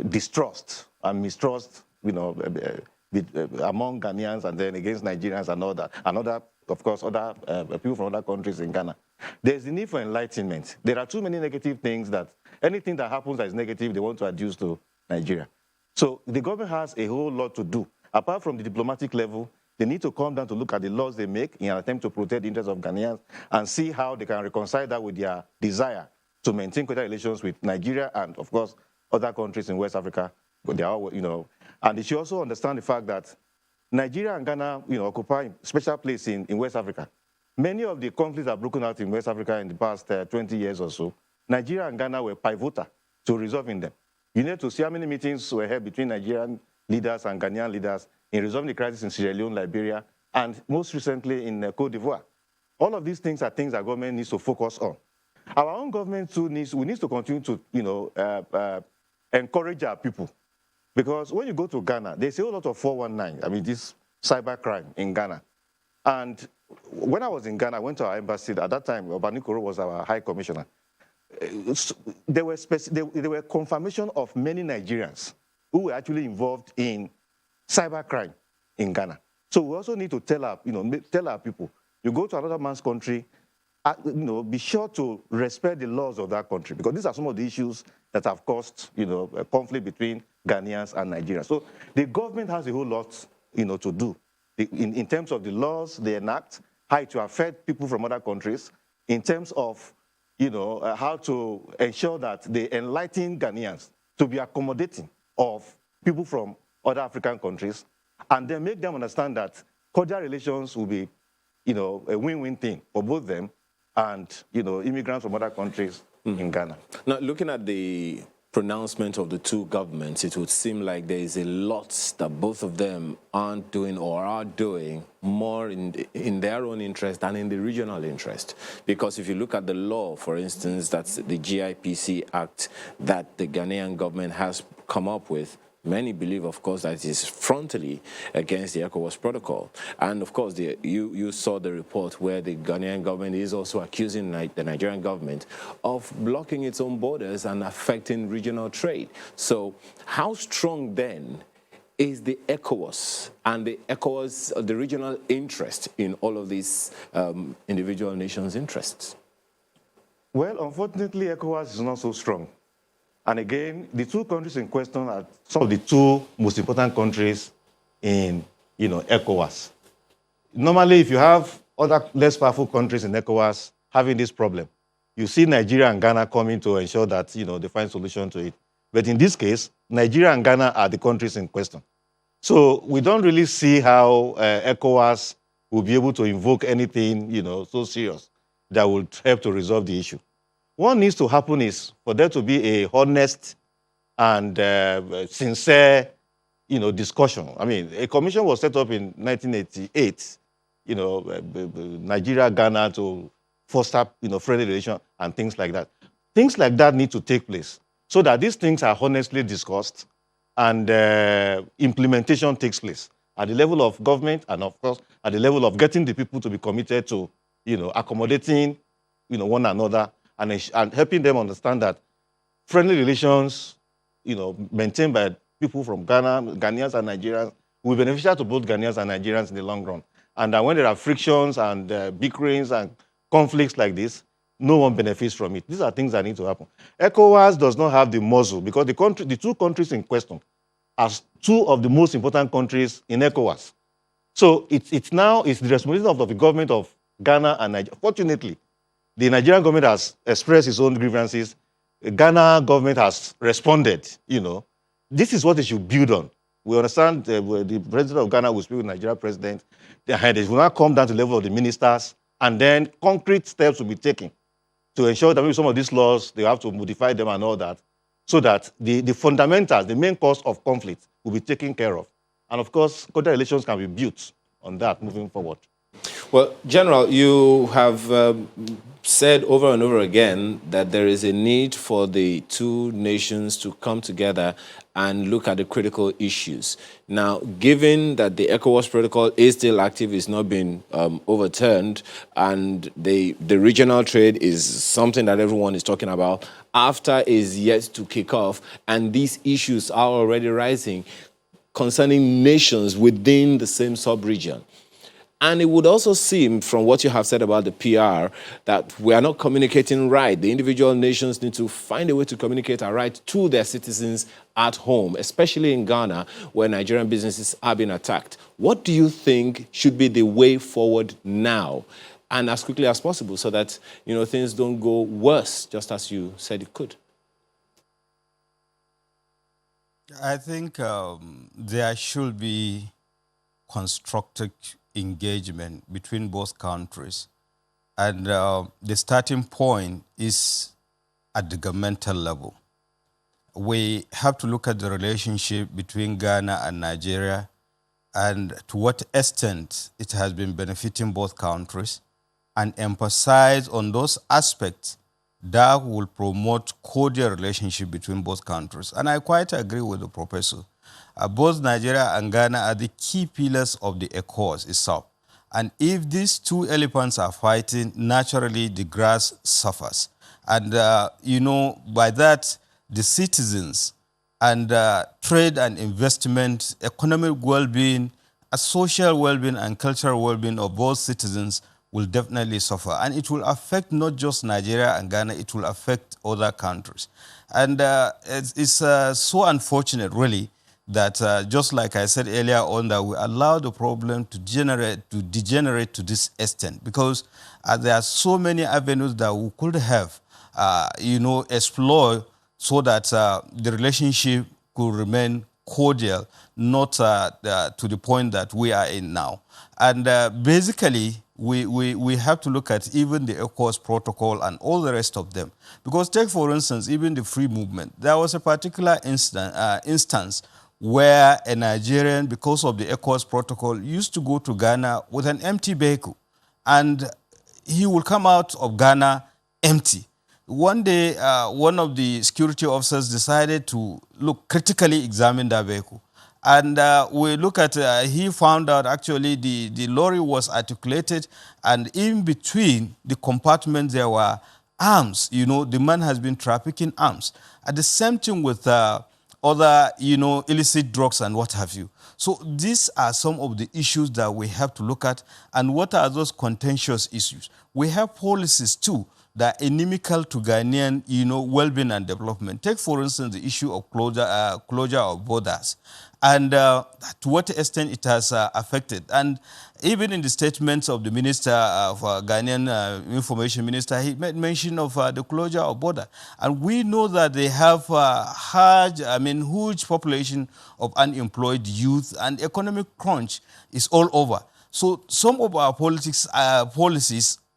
distrust and mistrust, among Ghanaians and then against Nigerians and all that, and other, of course, other people from other countries in Ghana. There's the need for enlightenment. There are too many negative things that anything that happens that is negative, they want to adduce to Nigeria. So the government has a whole lot to do. Apart from the diplomatic level, they need to come down to look at the laws they make in an attempt to protect the interests of Ghanaians and see how they can reconcile that with their desire to maintain cordial relations with Nigeria and, of course, other countries in West Africa. But they are, and they should also understand the fact that Nigeria and Ghana, occupy a special place in West Africa. Many of the conflicts that have broken out in West Africa in the past 20 years or so, Nigeria and Ghana were pivotal to resolving them. You need to see how many meetings were held between Nigerian leaders and Ghanaian leaders in resolving the crisis in Sierra Leone, Liberia, and most recently in Cote d'Ivoire. All of these things are things that government needs to focus on. Our own government too we need to continue to, encourage our people. Because when you go to Ghana, there's a whole lot of 419, I mean, this cybercrime in Ghana. And when I was in Ghana, I went to our embassy. At that time, Obanikoro was our high commissioner. There were confirmation of many Nigerians who were actually involved in cybercrime in Ghana. So we also need to tell our people, you go to another man's country, be sure to respect the laws of that country, because these are some of the issues that have caused, a conflict between Ghanaians and Nigerians. So the government has a whole lot, to do in terms of the laws they enact, how it will affect people from other countries, in terms of, how to ensure that they enlighten Ghanaians to be accommodating of people from other African countries, and then make them understand that cordial relations will be, a win-win thing for both them and, immigrants from other countries in Ghana. Now, looking at the pronouncement of the two governments, it would seem like there is a lot that both of them aren't doing or are doing more in their own interest than in the regional interest. Because if you look at the law, for instance, that's the GIPC Act that the Ghanaian government has come up with, many believe, of course, that it is frontally against the ECOWAS protocol. And, of course, you saw the report where the Ghanaian government is also accusing the Nigerian government of blocking its own borders and affecting regional trade. So how strong, then, is the ECOWAS and the regional interest in all of these individual nations' interests? Well, unfortunately, ECOWAS is not so strong. And again, the two countries in question are some of the two most important countries in, ECOWAS. Normally, if you have other less powerful countries in ECOWAS having this problem, you see Nigeria and Ghana coming to ensure that, they find solution to it. But in this case, Nigeria and Ghana are the countries in question. So we don't really see how ECOWAS will be able to invoke anything, so serious that would help to resolve the issue. What needs to happen is for there to be a honest and sincere, discussion. I mean, a commission was set up in 1988, Nigeria, Ghana, to foster, friendly relations and things like that. Things like that need to take place so that these things are honestly discussed and implementation takes place at the level of government and, of course, at the level of getting the people to be committed to, accommodating, one another, and helping them understand that friendly relations, maintained by people from Ghana, Ghanaians and Nigerians, will be beneficial to both Ghanaians and Nigerians in the long run. And that when there are frictions and bickerings and conflicts like this, no one benefits from it. These are things that need to happen. ECOWAS does not have the muscle because the two countries in question are two of the most important countries in ECOWAS. So it's the responsibility of the government of Ghana and Nigeria. Fortunately, the Nigerian government has expressed its own grievances. The Ghana government has responded, This is what they should build on. We understand the president of Ghana will speak with the Nigerian president. They will not come down to the level of the ministers, and then concrete steps will be taken to ensure that maybe some of these laws, they have to modify them and all that, so that the fundamentals, the main cause of conflict will be taken care of. And of course, cordial relations can be built on that moving forward. Well, General, you have said over and over again that there is a need for the two nations to come together and look at the critical issues. Now, given that the ECOWAS protocol is still active, it's not been overturned, and the regional trade is something that everyone is talking about, AFTA is yet to kick off, and these issues are already rising concerning nations within the same sub-region. And it would also seem, from what you have said about the PR, that we are not communicating right. The individual nations need to find a way to communicate right to their citizens at home, especially in Ghana, where Nigerian businesses are being attacked. What do you think should be the way forward now, and as quickly as possible, so that things don't go worse, just as you said it could? I think there should be constructive engagement between both countries. And the starting point is at the governmental level. We have to look at the relationship between Ghana and Nigeria and to what extent it has been benefiting both countries, and emphasize on those aspects that will promote cordial relationship between both countries. And I quite agree with the professor. Both Nigeria and Ghana are the key pillars of the ECOWAS itself. And if these two elephants are fighting, naturally the grass suffers. And, by that, the citizens and trade and investment, economic well-being, social well-being and cultural well-being of both citizens will definitely suffer. And it will affect not just Nigeria and Ghana, it will affect other countries. And it's so unfortunate, really, that just like I said earlier on, that we allow the problem to degenerate to this extent, because there are so many avenues that we could have, explore so that the relationship could remain cordial, not to the point that we are in now. And basically, we have to look at even the ECOWAS protocol and all the rest of them. Because take, for instance, even the free movement. There was a particular instance where a Nigerian, because of the ECOWAS protocol, used to go to Ghana with an empty vehicle. And he will come out of Ghana empty. One day, one of the security officers decided to critically examine that vehicle. And we look at, he found out actually the lorry was articulated, and in between the compartments there were arms. The man has been trafficking arms. At the same thing with other, illicit drugs and what have you. So these are some of the issues that we have to look at. And what are those contentious issues? We have policies too that are inimical to Ghanaian, well-being and development. Take, for instance, the issue of closure of borders, and to what extent it has affected. And even in the statements of the minister of Ghanaian information minister, he made mention of the closure of border. And we know that they have huge population of unemployed youth, and economic crunch is all over. So some of our policies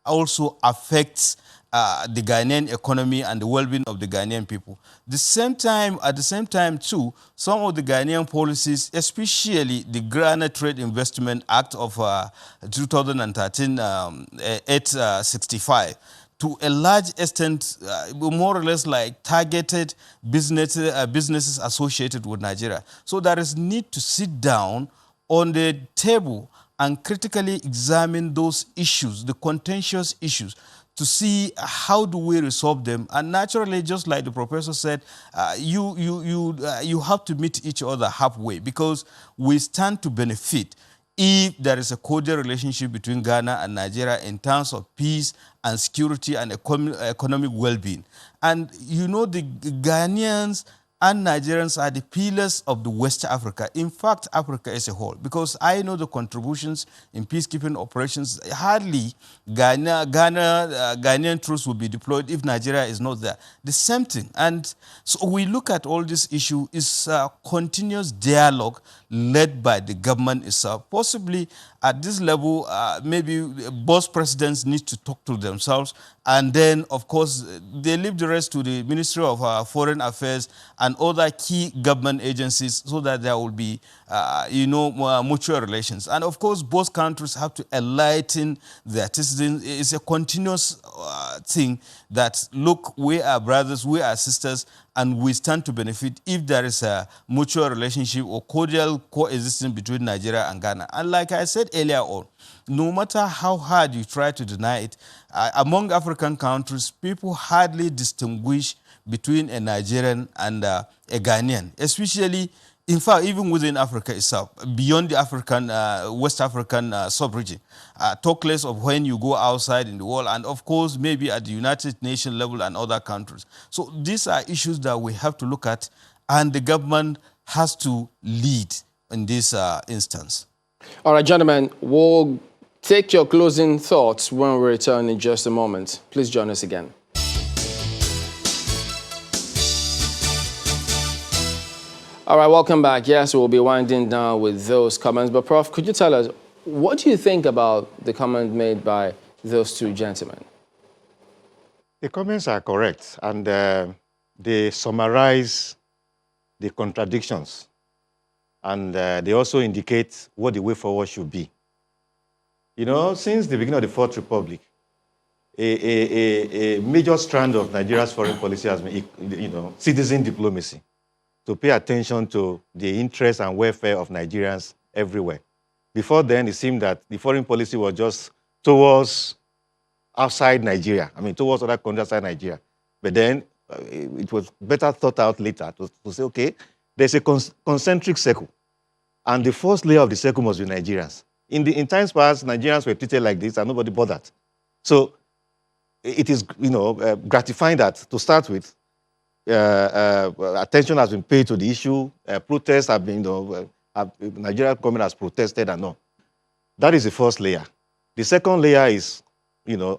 also affects the Ghanaian economy and the well-being of the Ghanaian people. At the same time, too, some of the Ghanaian policies, especially the Ghana Trade Investment Act of 2013, 865, to a large extent, more or less like targeted businesses associated with Nigeria. So there is need to sit down on the table and critically examine those issues, the contentious issues, to see how do we resolve them. And naturally, just like the professor said, you have to meet each other halfway, because we stand to benefit if there is a cordial relationship between Ghana and Nigeria in terms of peace and security and economic well-being. And the Ghanaians and Nigerians are the pillars of the West Africa. In fact, Africa as a whole, because I know the contributions in peacekeeping operations. Hardly Ghanaian troops will be deployed if Nigeria is not there. The same thing. And so we look at all this issue is continuous dialogue led by the government itself. Possibly at this level, maybe both presidents need to talk to themselves, and then, of course, they leave the rest to the Ministry of Foreign Affairs and other key government agencies, so that there will be, mutual relations. And of course, both countries have to enlighten their citizens. It's a continuous thing that, look, we are brothers, we are sisters, and we stand to benefit if there is a mutual relationship or cordial coexistence between Nigeria and Ghana. And like I said earlier on, no matter how hard you try to deny it, among African countries, people hardly distinguish between a Nigerian and a Ghanaian, especially, in fact, even within Africa itself, beyond the West African sub-region. Talk less of when you go outside in the world, and of course, maybe at the United Nations level and other countries. So these are issues that we have to look at, and the government has to lead in this instance. All right, gentlemen, we'll take your closing thoughts when we return in just a moment. Please join us again. All right, welcome back. Yes, we'll be winding down with those comments. But, Prof, could you tell us, what do you think about the comment made by those two gentlemen? The comments are correct, and they summarize the contradictions, and they also indicate what the way forward should be. Since the beginning of the Fourth Republic, a major strand of Nigeria's foreign policy has been, citizen diplomacy, to pay attention to the interests and welfare of Nigerians everywhere. Before then, it seemed that the foreign policy was just towards outside Nigeria, towards other countries outside Nigeria. But then it was better thought out later to say, okay, there's a concentric circle. And the first layer of the circle must be Nigerians. In times past, Nigerians were treated like this and nobody bothered. So it is, gratifying that, to start with, attention has been paid to the issue. Protests have been, Nigerian government has protested and all. That is the first layer. The second layer is,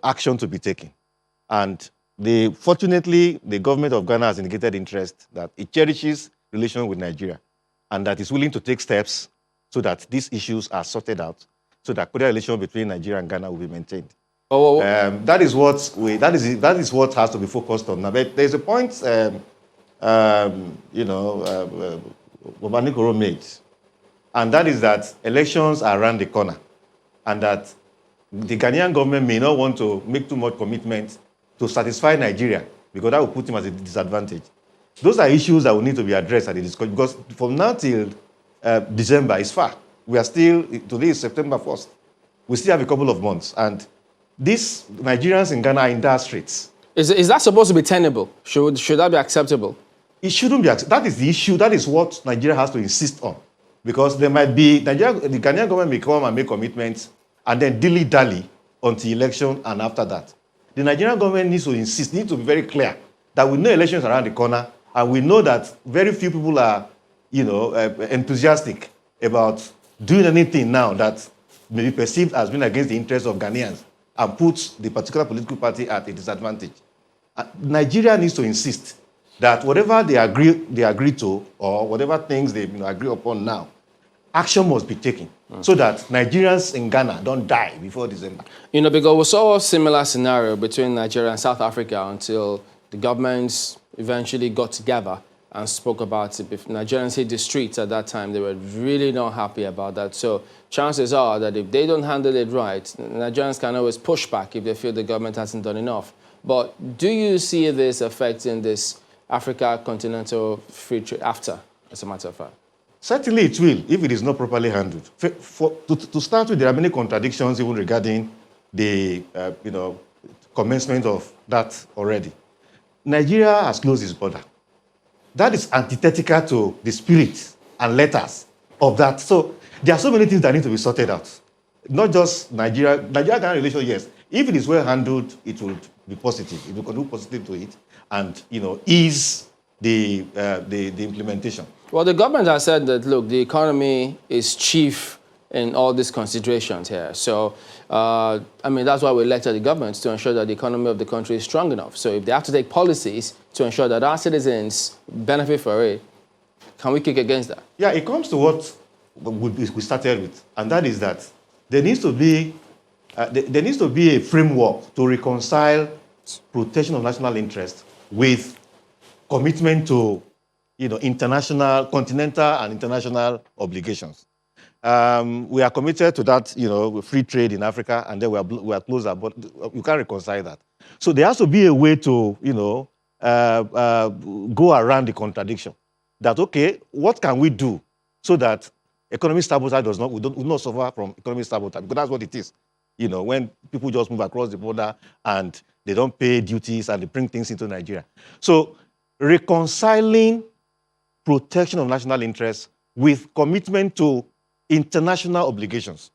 action to be taken. And fortunately, the government of Ghana has indicated interest that it cherishes relations with Nigeria and that it's willing to take steps so that these issues are sorted out, so that cordial relations between Nigeria and Ghana will be maintained. That is what has to be focused on now. But there's a point, Bobanikoro made, and that is that elections are around the corner, and that the Ghanaian government may not want to make too much commitment to satisfy Nigeria, because that will put him at a disadvantage. Those are issues that will need to be addressed at the discussion, because from now till December is far. We are still, today is September 1st. We still have a couple of months, and these Nigerians in Ghana are in dire straits. Is that supposed to be tenable? Should that be acceptable? It shouldn't be. That is the issue. That is what Nigeria has to insist on. Because there might be, the Ghanaian government may come and make commitments and then dilly-dally until election and after that. The Nigerian government needs to insist, needs to be very clear that we know elections are around the corner and we know that very few people are, enthusiastic about doing anything now that may be perceived as being against the interests of Ghanaians and puts the particular political party at a disadvantage. Nigeria needs to insist that whatever they agree to, or whatever things they agree upon now, action must be taken so that Nigerians in Ghana don't die before December. Because we saw a similar scenario between Nigeria and South Africa until the governments eventually got together and spoke about it. If Nigerians hit the streets at that time, they were really not happy about that. So chances are that if they don't handle it right, Nigerians can always push back if they feel the government hasn't done enough. But do you see this affecting this Africa continental free trade after, as a matter of fact? Certainly it will, if it is not properly handled. To start with, there are many contradictions even regarding the commencement of that already. Nigeria has closed its border. That is antithetical to the spirit and letters of that. So there are so many things that need to be sorted out. Not just Nigeria-Ghana relations, yes. If it is well handled, it will be positive. It will contribute positive to it and ease the implementation. Well, the government has said that, look, the economy is chief in all these considerations here. So, that's why we elected the government, to ensure that the economy of the country is strong enough. So if they have to take policies to ensure that our citizens benefit for it, can we kick against that? Yeah, it comes to what we started with, and that is that there needs to be a framework to reconcile protection of national interest with commitment to international, continental and international obligations. We are committed to that, free trade in Africa, and then we are closer, but you can't reconcile that. So there has to be a way to, go around the contradiction. That, okay, what can we do so that economic sabotage we do not suffer from economic sabotage? Because that's what it is. When people just move across the border and they don't pay duties and they bring things into Nigeria. So reconciling protection of national interests with commitment to international obligations.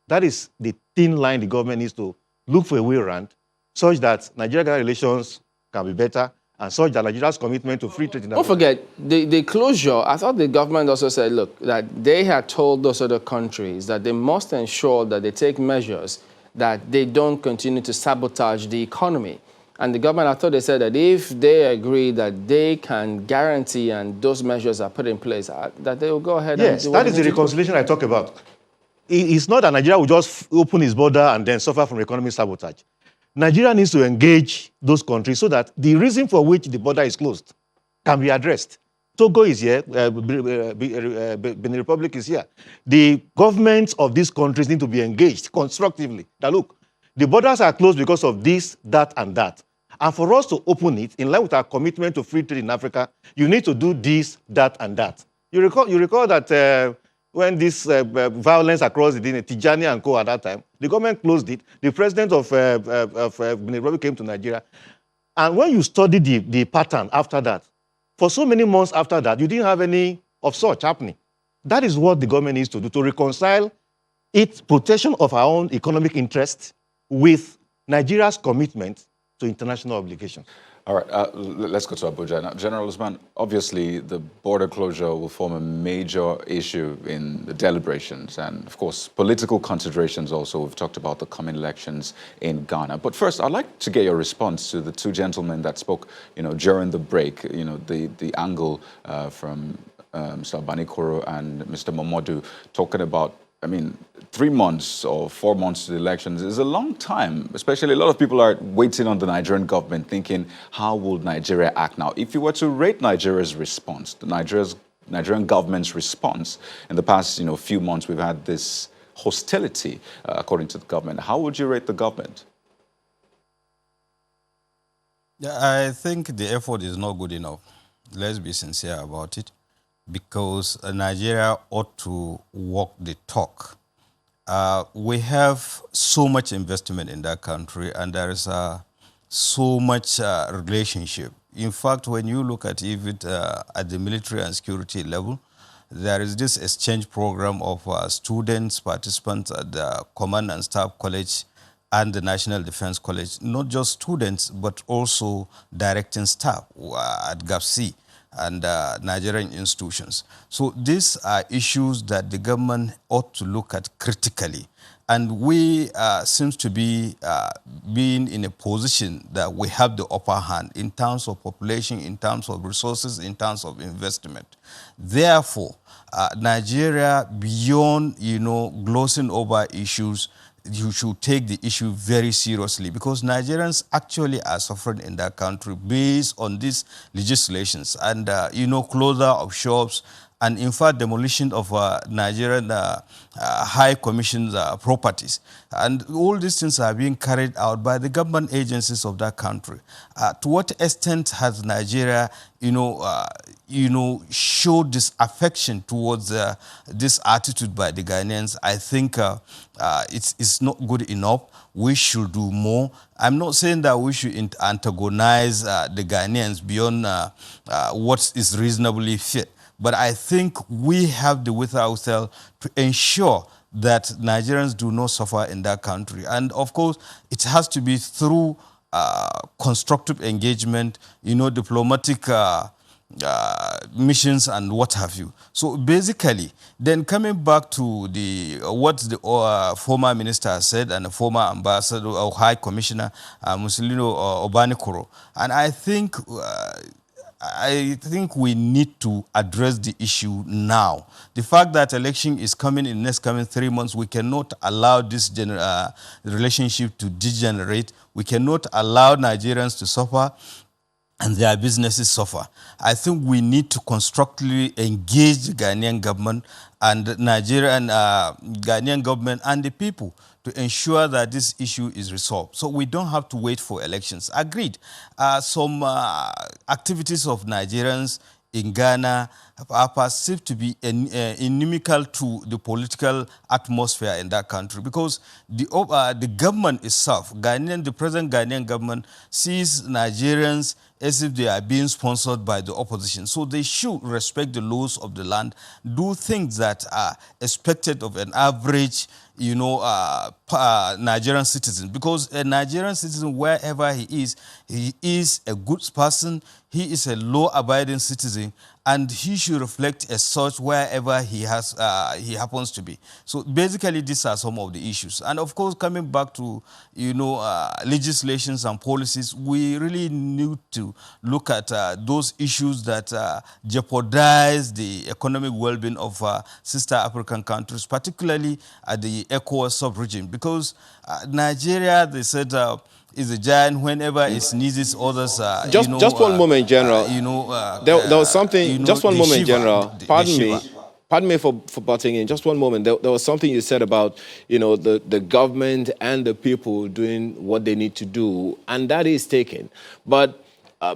That is the thin line the government needs to look for a way around, such that Nigeria-Ghana relations can be better and such that Nigeria's commitment to free trade in Africa. Don't forget, the closure, I thought the government also said, look, that they had told those other countries that they must ensure that they take measures that they don't continue to sabotage the economy. And the government, I thought they said that if they agree that they can guarantee and those measures are put in place, that they will go ahead and do. Yes, that is the reconciliation I talk about. It's not that Nigeria will just open its border and then suffer from economic sabotage. Nigeria needs to engage those countries so that the reason for which the border is closed can be addressed. Togo is here, Benin Republic is here. The governments of these countries need to be engaged constructively. Now look, the borders are closed because of this, that, and that. And for us to open it, in line with our commitment to free trade in Africa, you need to do this, that, and that. You recall that when this violence across the Tijani and Co. at that time, the government closed it. The president of Nairobi came to Nigeria. And when you study the pattern after that, for so many months after that, you didn't have any of such happening. That is what the government needs to do, to reconcile its protection of our own economic interests with Nigeria's commitment to international obligations. All right, let's go to Abuja now. General Usman, obviously the border closure will form a major issue in the deliberations and, of course, political considerations also. We've talked about the coming elections in Ghana. But first, I'd like to get your response to the two gentlemen that spoke, during the break, the angle from Mr. Abanikoro and Mr. Momodu talking about, 3 months or 4 months to the elections is a long time, especially a lot of people are waiting on the Nigerian government thinking, how will Nigeria act now? If you were to rate Nigeria's response, the Nigerian government's response, in the past few months we've had this hostility, according to the government. How would you rate the government? Yeah, I think the effort is not good enough. Let's be sincere about it, because Nigeria ought to walk the talk. We have so much investment in that country, and there is so much relationship. In fact, when you look at it at the military and security level, there is this exchange program of students, participants at the Command and Staff College and the National Defense College, not just students, but also directing staff at GAPC and Nigerian institutions. So these are issues that the government ought to look at critically. And we seems to be being in a position that we have the upper hand in terms of population, in terms of resources, in terms of investment. Therefore, Nigeria, beyond, glossing over issues, you should take the issue very seriously, because Nigerians actually are suffering in that country based on these legislations and, closure of shops and, in fact, demolition of Nigerian high commissioned properties. And all these things are being carried out by the government agencies of that country. To what extent has Nigeria, showed this affection towards this attitude by the Ghanaians? I think it's not good enough. We should do more. I'm not saying that we should antagonize the Ghanaians beyond what is reasonably fit. But I think we have the wherewithal to ensure that Nigerians do not suffer in that country. And of course, it has to be through constructive engagement, diplomatic missions and what have you. So basically, then coming back to what the former minister said and the former ambassador or high commissioner, Mussolino Obanikoro, and I think we need to address the issue now. The fact that election is coming in the next 3 months, we cannot allow this relationship to degenerate. We cannot allow Nigerians to suffer and their businesses suffer. I think we need to constructively engage the Ghanaian government and Ghanaian government and the people to ensure that this issue is resolved. So we don't have to wait for elections. Agreed. Some activities of Nigerians in Ghana are perceived to be inimical to the political atmosphere in that country, because the government itself, the present Ghanaian government, sees Nigerians as if they are being sponsored by the opposition. So they should respect the laws of the land, do things that are expected of an average Nigerian citizen, because a Nigerian citizen, wherever he is a good person, he is a law-abiding citizen, and he should reflect as such wherever he happens to be. So basically, these are some of the issues. And of course, coming back to legislations and policies, we really need to look at those issues that jeopardize the economic well-being of sister African countries, particularly at the ECOWAS sub-region, because Nigeria, they said, is a giant. Whenever it sneezes, others. Just one moment, General. There was something. Just one moment, General. Pardon me. pardon me for butting in. Just one moment. There was something you said about, the government and the people doing what they need to do, and that is taken. But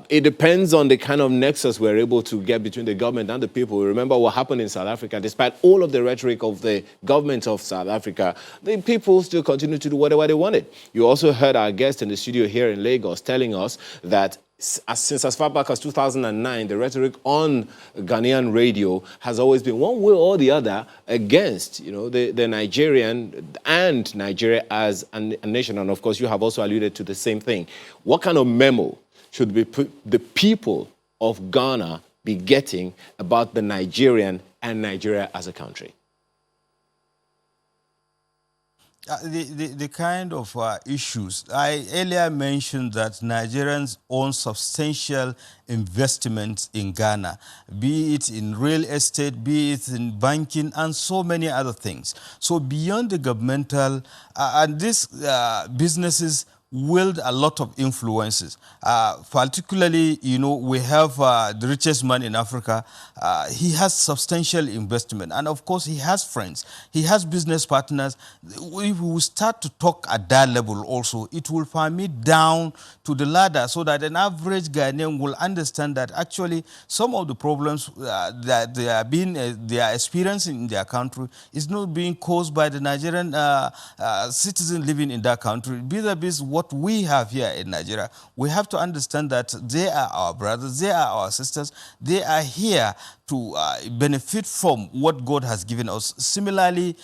it depends on the kind of nexus we're able to get between the government and the people. Remember what happened in South Africa. Despite all of the rhetoric of the government of South Africa, the people still continue to do whatever they wanted. You also heard our guest in the studio here in Lagos telling us that since as far back as 2009, the rhetoric on Ghanaian radio has always been one way or the other against, the Nigerian and Nigeria as a nation. And of course, you have also alluded to the same thing. What kind of memo should the people of Ghana be getting about the Nigerian and Nigeria as a country? The kind of issues, I earlier mentioned that Nigerians own substantial investments in Ghana, be it in real estate, be it in banking, and so many other things. So beyond the governmental, and these businesses wield a lot of influences. Particularly, we have the richest man in Africa. He has substantial investment. And of course, he has friends. He has business partners. If we start to talk at that level also, it will permit down to the ladder so that an average Ghanaian will understand that actually some of the problems that they are experiencing in their country is not being caused by the Nigerian citizen living in that country. Vis-a-vis what we have here in Nigeria, we have to understand that they are our brothers, they are our sisters, they are here to benefit from what God has given us. Similarly,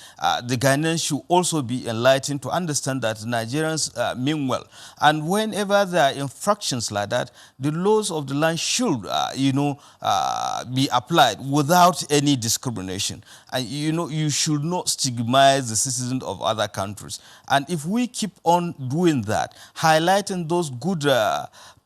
the Ghanaians should also be enlightened to understand that Nigerians mean well. And whenever there are infractions like that, the laws of the land should, be applied without any discrimination. And, you should not stigmatize the citizens of other countries. And if we keep on doing that, highlighting those good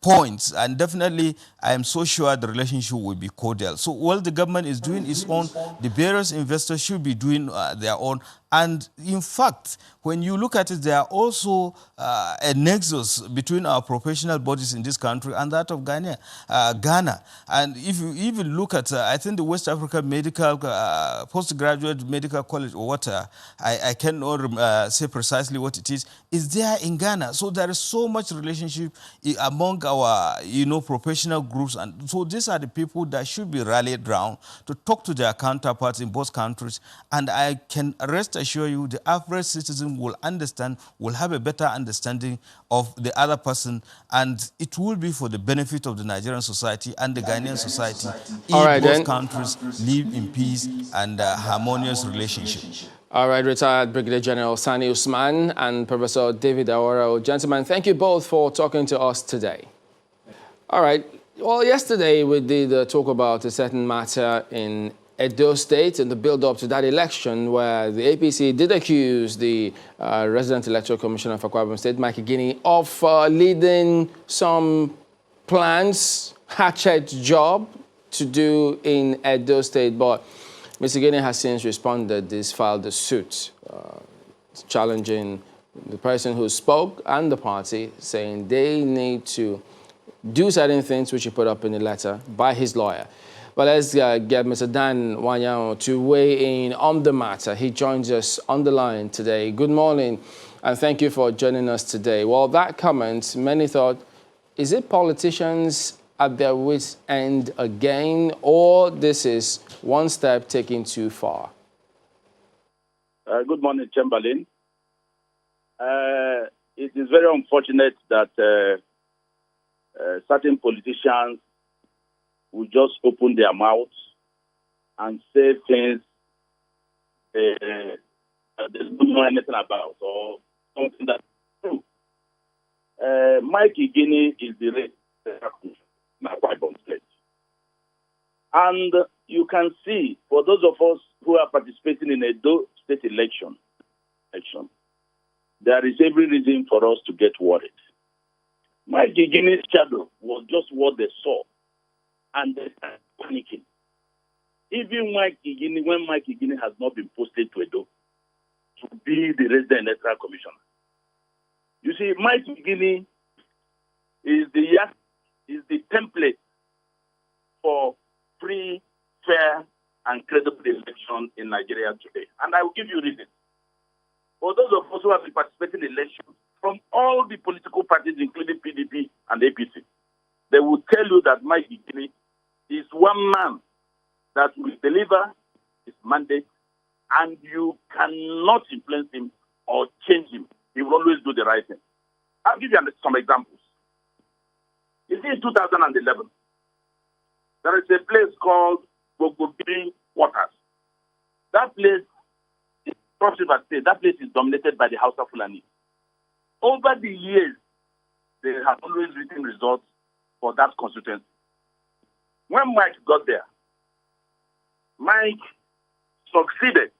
points, and definitely I am so sure the relationship will be cordial. So while the government is doing its own, the various investors should be doing their own. And in fact, when you look at it, there are also a nexus between our professional bodies in this country and that of Ghana. And if you even look at, I think the West Africa Medical, Postgraduate Medical College, or what, I cannot say precisely what it is there in Ghana. So there is so much relationship among our, professional groups. And so these are the people that should be rallied around to talk to their counterparts in both countries. And I can rest assure you the average citizen will understand, will have a better understanding of the other person, and it will be for the benefit of the Nigerian society and the Ghanaian society if both countries live in peace and harmonious relationship. All right, retired Brigadier General Sani Usman and Professor David Aworo. Gentlemen, thank you both for talking to us today. All right, well, yesterday we did talk about a certain matter in Edo State in the build-up to that election where the APC did accuse the resident electoral commissioner for Akwa Ibom State, Mike Igini, of leading some plans, hatchet job to do in Edo State. But Mr. Igini has since responded. He's filed a suit challenging the person who spoke and the party, saying they need to do certain things which he put up in the letter by his lawyer. But let's get Mr. Dan Wanyao to weigh in on the matter. He joins us on the line today. Good morning, and thank you for joining us today. Well, that comment, many thought, is it politicians at their wits' end again, or this is one step taken too far? Good morning, Chamberlain. It is very unfortunate that certain politicians will just open their mouths and say things they don't know anything about, or something that's true. Mike Igini is the rate in Akwa Ibom State. And you can see, for those of us who are participating in a state election, there is every reason for us to get worried. Mike Igini's shadow was just what they saw, and they started panicking. Even when Mike Igini has not been posted to Edo to be the resident electoral commissioner. You see, Mike Igini is the template for free, fair, and credible election in Nigeria today. And I will give you reasons. For those of us who have been participating in elections from all the political parties, including PDP and APC, they will tell you that Mike Igini is one man that will deliver his mandate, and you cannot influence him or change him. He will always do the right thing. I'll give you some examples. You see, in 2011, there is a place called Gogobiri Waters. That place, Cross River State, that place is dominated by the House of Fulani. Over the years, they have always written results for that constituency. When Mike got there, Mike succeeded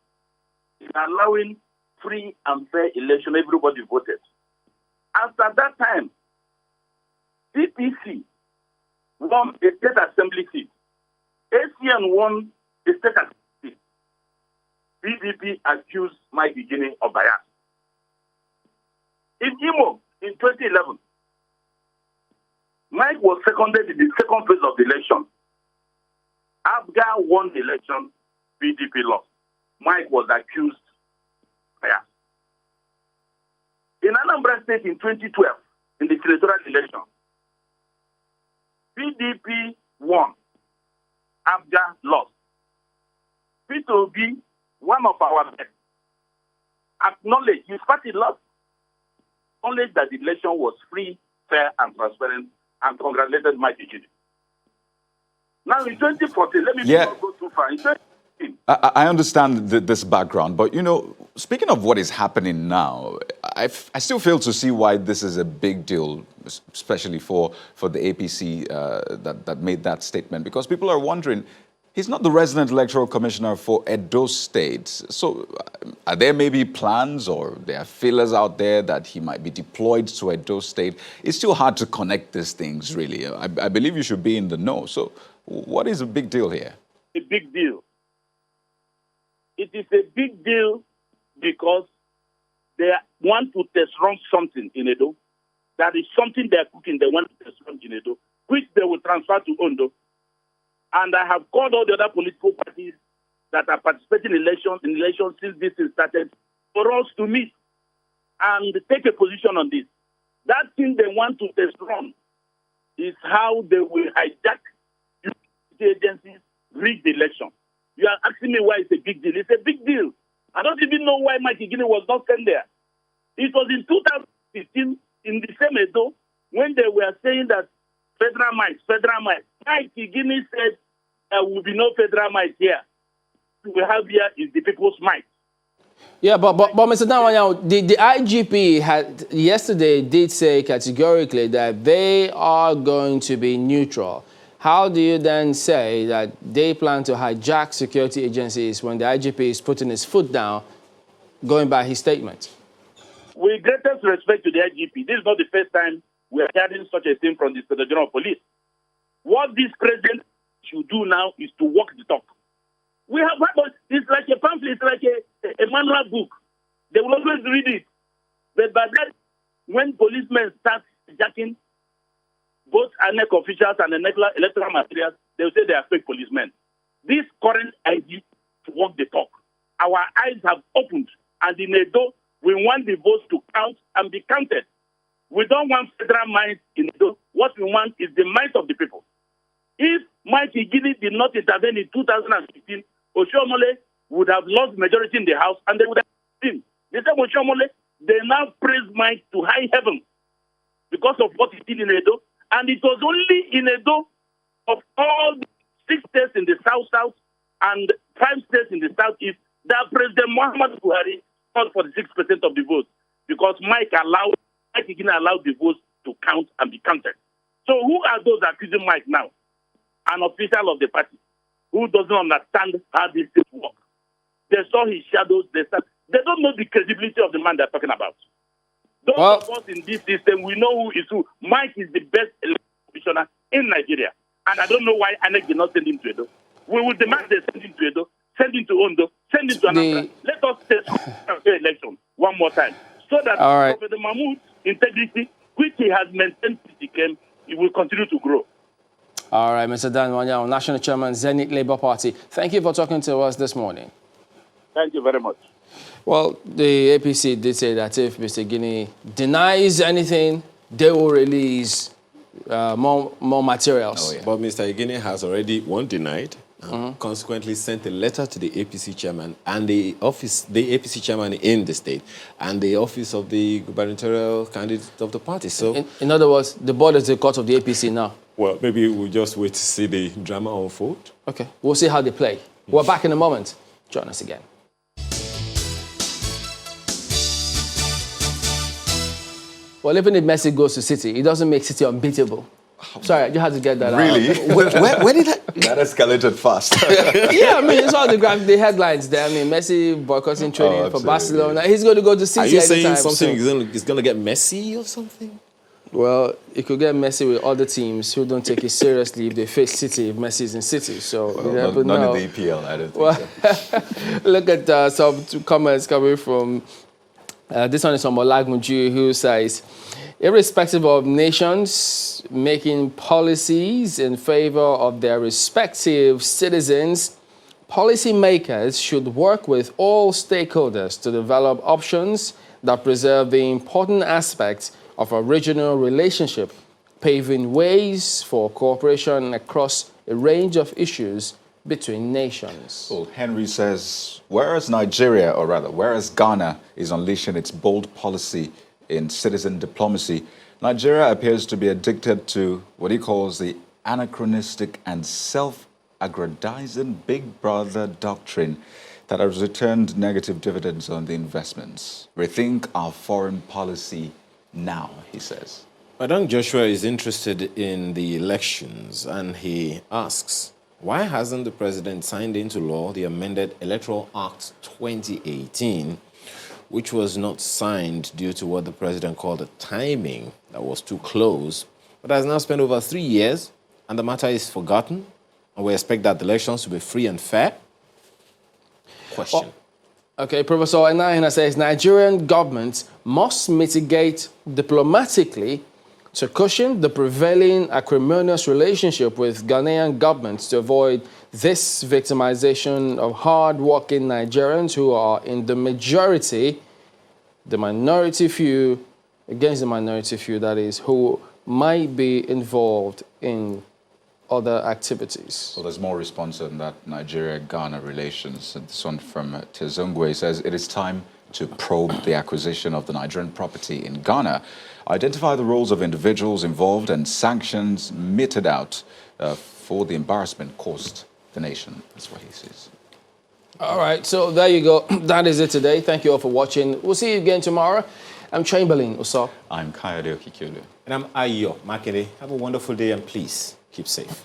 in allowing free and fair election. Everybody voted. After that time, CPC won a state assembly seat. ACN won a state assembly seat. PDP accused Mike Igini of bias. In Imo, in 2011, Mike was seconded in the second phase of the election. Abga won the election, PDP lost. Mike was accused of bias. In Anambra State in 2012, in the senatorial election, PDP won. Abga lost. Peter Obi, one of our best, acknowledged his party lost. Acknowledged that the election was free, fair, and transparent, and congratulated Mike Igini. Now in 2014, let me not go too far. In 2014, I understand this background, but you know, speaking of what is happening now, I still fail to see why this is a big deal, especially for the APC that made that statement, because people are wondering, he's not the resident electoral commissioner for Edo State. So are there maybe plans or there are feelers out there that he might be deployed to Edo State? It's still hard to connect these things, really. I believe you should be in the know. So what is a big deal here? A big deal. It is a big deal because they want to test run something in Edo. That is something they're cooking. They want to test run in Edo, which they will transfer to Ondo. And I have called all the other political parties that are participating in elections since this is started for us to meet and take a position on this. That thing they want to test run is how they will hijack the agencies, rig the election. You are asking me why it's a big deal. It's a big deal. I don't even know why Mike Igini was not sent there. It was in 2015 in the same Edo when they were saying that federal might. Mike Igini said there will be no federal might here. What we have here is the people's might. Yeah, but Mr. Damanyao, the IGP yesterday did say categorically that they are going to be neutral. How do you then say that they plan to hijack security agencies when the IGP is putting his foot down, going by his statement? With greatest respect to the IGP, this is not the first time we are hearing such a thing from the Inspector General of Police. What this president should do now is to walk the talk. We have, it's like a pamphlet, it's like a manual book. They will always read it. But by then, when policemen start hijacking both ANEC officials and electoral materials, they will say they are fake policemen. This current IG to walk the talk. Our eyes have opened, and in Edo, we want the votes to count and be counted. We don't want federal might in Edo. What we want is the might of the people. If Mike Igini did not intervene in 2015, Oshiomhole would have lost majority in the House, and they would have been. They said Oshiomhole, they now praise Mike to high heaven because of what he did in Edo. And it was only in Edo of all the 6 states in the South and 5 states in the Southeast that President Muhammadu Buhari got 46% of the votes because Mike Igini allowed the votes to count and be counted. So who are those accusing Mike now? An official of the party who doesn't understand how this thing works. They saw his shadows. They don't know the credibility of the man they're talking about. Those of us in this system, we know who is who. Mike is the best elected commissioner in Nigeria. And I don't know why ANEC did not send him to Edo. We will demand they send him to Edo, send him to Ondo, send him to Anambra. Let us test the election one more time. So that President Mahmoud's integrity, which he has maintained since he came, it will continue to grow. All right, Mr. Dan Wanyao, National Chairman, Zenith Labour Party. Thank you for talking to us this morning. Thank you very much. Well, the APC did say that if Mr. Guinea denies anything, they will release more materials. Oh, yeah. But Mr. Igine has already, one, denied, and consequently sent a letter to the APC chairman and the APC chairman in the state, and the office of the gubernatorial candidate of the party. So, in other words, the board is the court of the APC now. well, maybe we'll just wait to see the drama unfold. Okay, we'll see how they play. We're back in a moment. Join us again. Well, even if Messi goes to City, it doesn't make City unbeatable. Sorry, you had to get that Really? out. Where did that? That escalated fast. Yeah, I mean, it's all the headlines there. I mean, Messi boycotting training for absolutely. Barcelona. He's going to go to City Are you anytime saying something soon. is going to get messy or something? Well, it could get Messi with other teams who don't take it seriously if they face City, if Messi's in City. So, you never None know. in the EPL, I don't think so. Look at some comments coming from, this one is from Olagmunju, who says, irrespective of nations making policies in favor of their respective citizens, policymakers should work with all stakeholders to develop options that preserve the important aspects of a regional relationship, paving ways for cooperation across a range of issues between nations. Well, Henry says, whereas Ghana is unleashing its bold policy in citizen diplomacy, Nigeria appears to be addicted to what he calls the anachronistic and self-aggrandizing big brother doctrine that has returned negative dividends on the investments. Rethink our foreign policy now, he says. Madam Joshua is interested in the elections, and he asks, why hasn't the president signed into law the amended Electoral Act 2018, which was not signed due to what the president called the timing that was too close, but has now spent over 3 years, and the matter is forgotten, and we expect that the elections to be free and fair? Question. Okay, Professor Enahina says Nigerian government must mitigate diplomatically to cushion the prevailing acrimonious relationship with Ghanaian governments to avoid this victimization of hard-working Nigerians who are in the majority, the minority few, against the minority few, that is, who might be involved in other activities. Well, there's more response on that Nigeria-Ghana relations. This one from Tezungwe says, it is time to probe the acquisition of the Nigerian property in Ghana, identify the roles of individuals involved, and sanctions meted out for the embarrassment caused the nation. That's what he says. All right, so there you go. That is it today. Thank you all for watching. We'll see you again tomorrow. I'm Chamberlain Uso. I'm Kayode Okikiolu. And I'm Ayo Makere. Have a wonderful day, and please keep safe.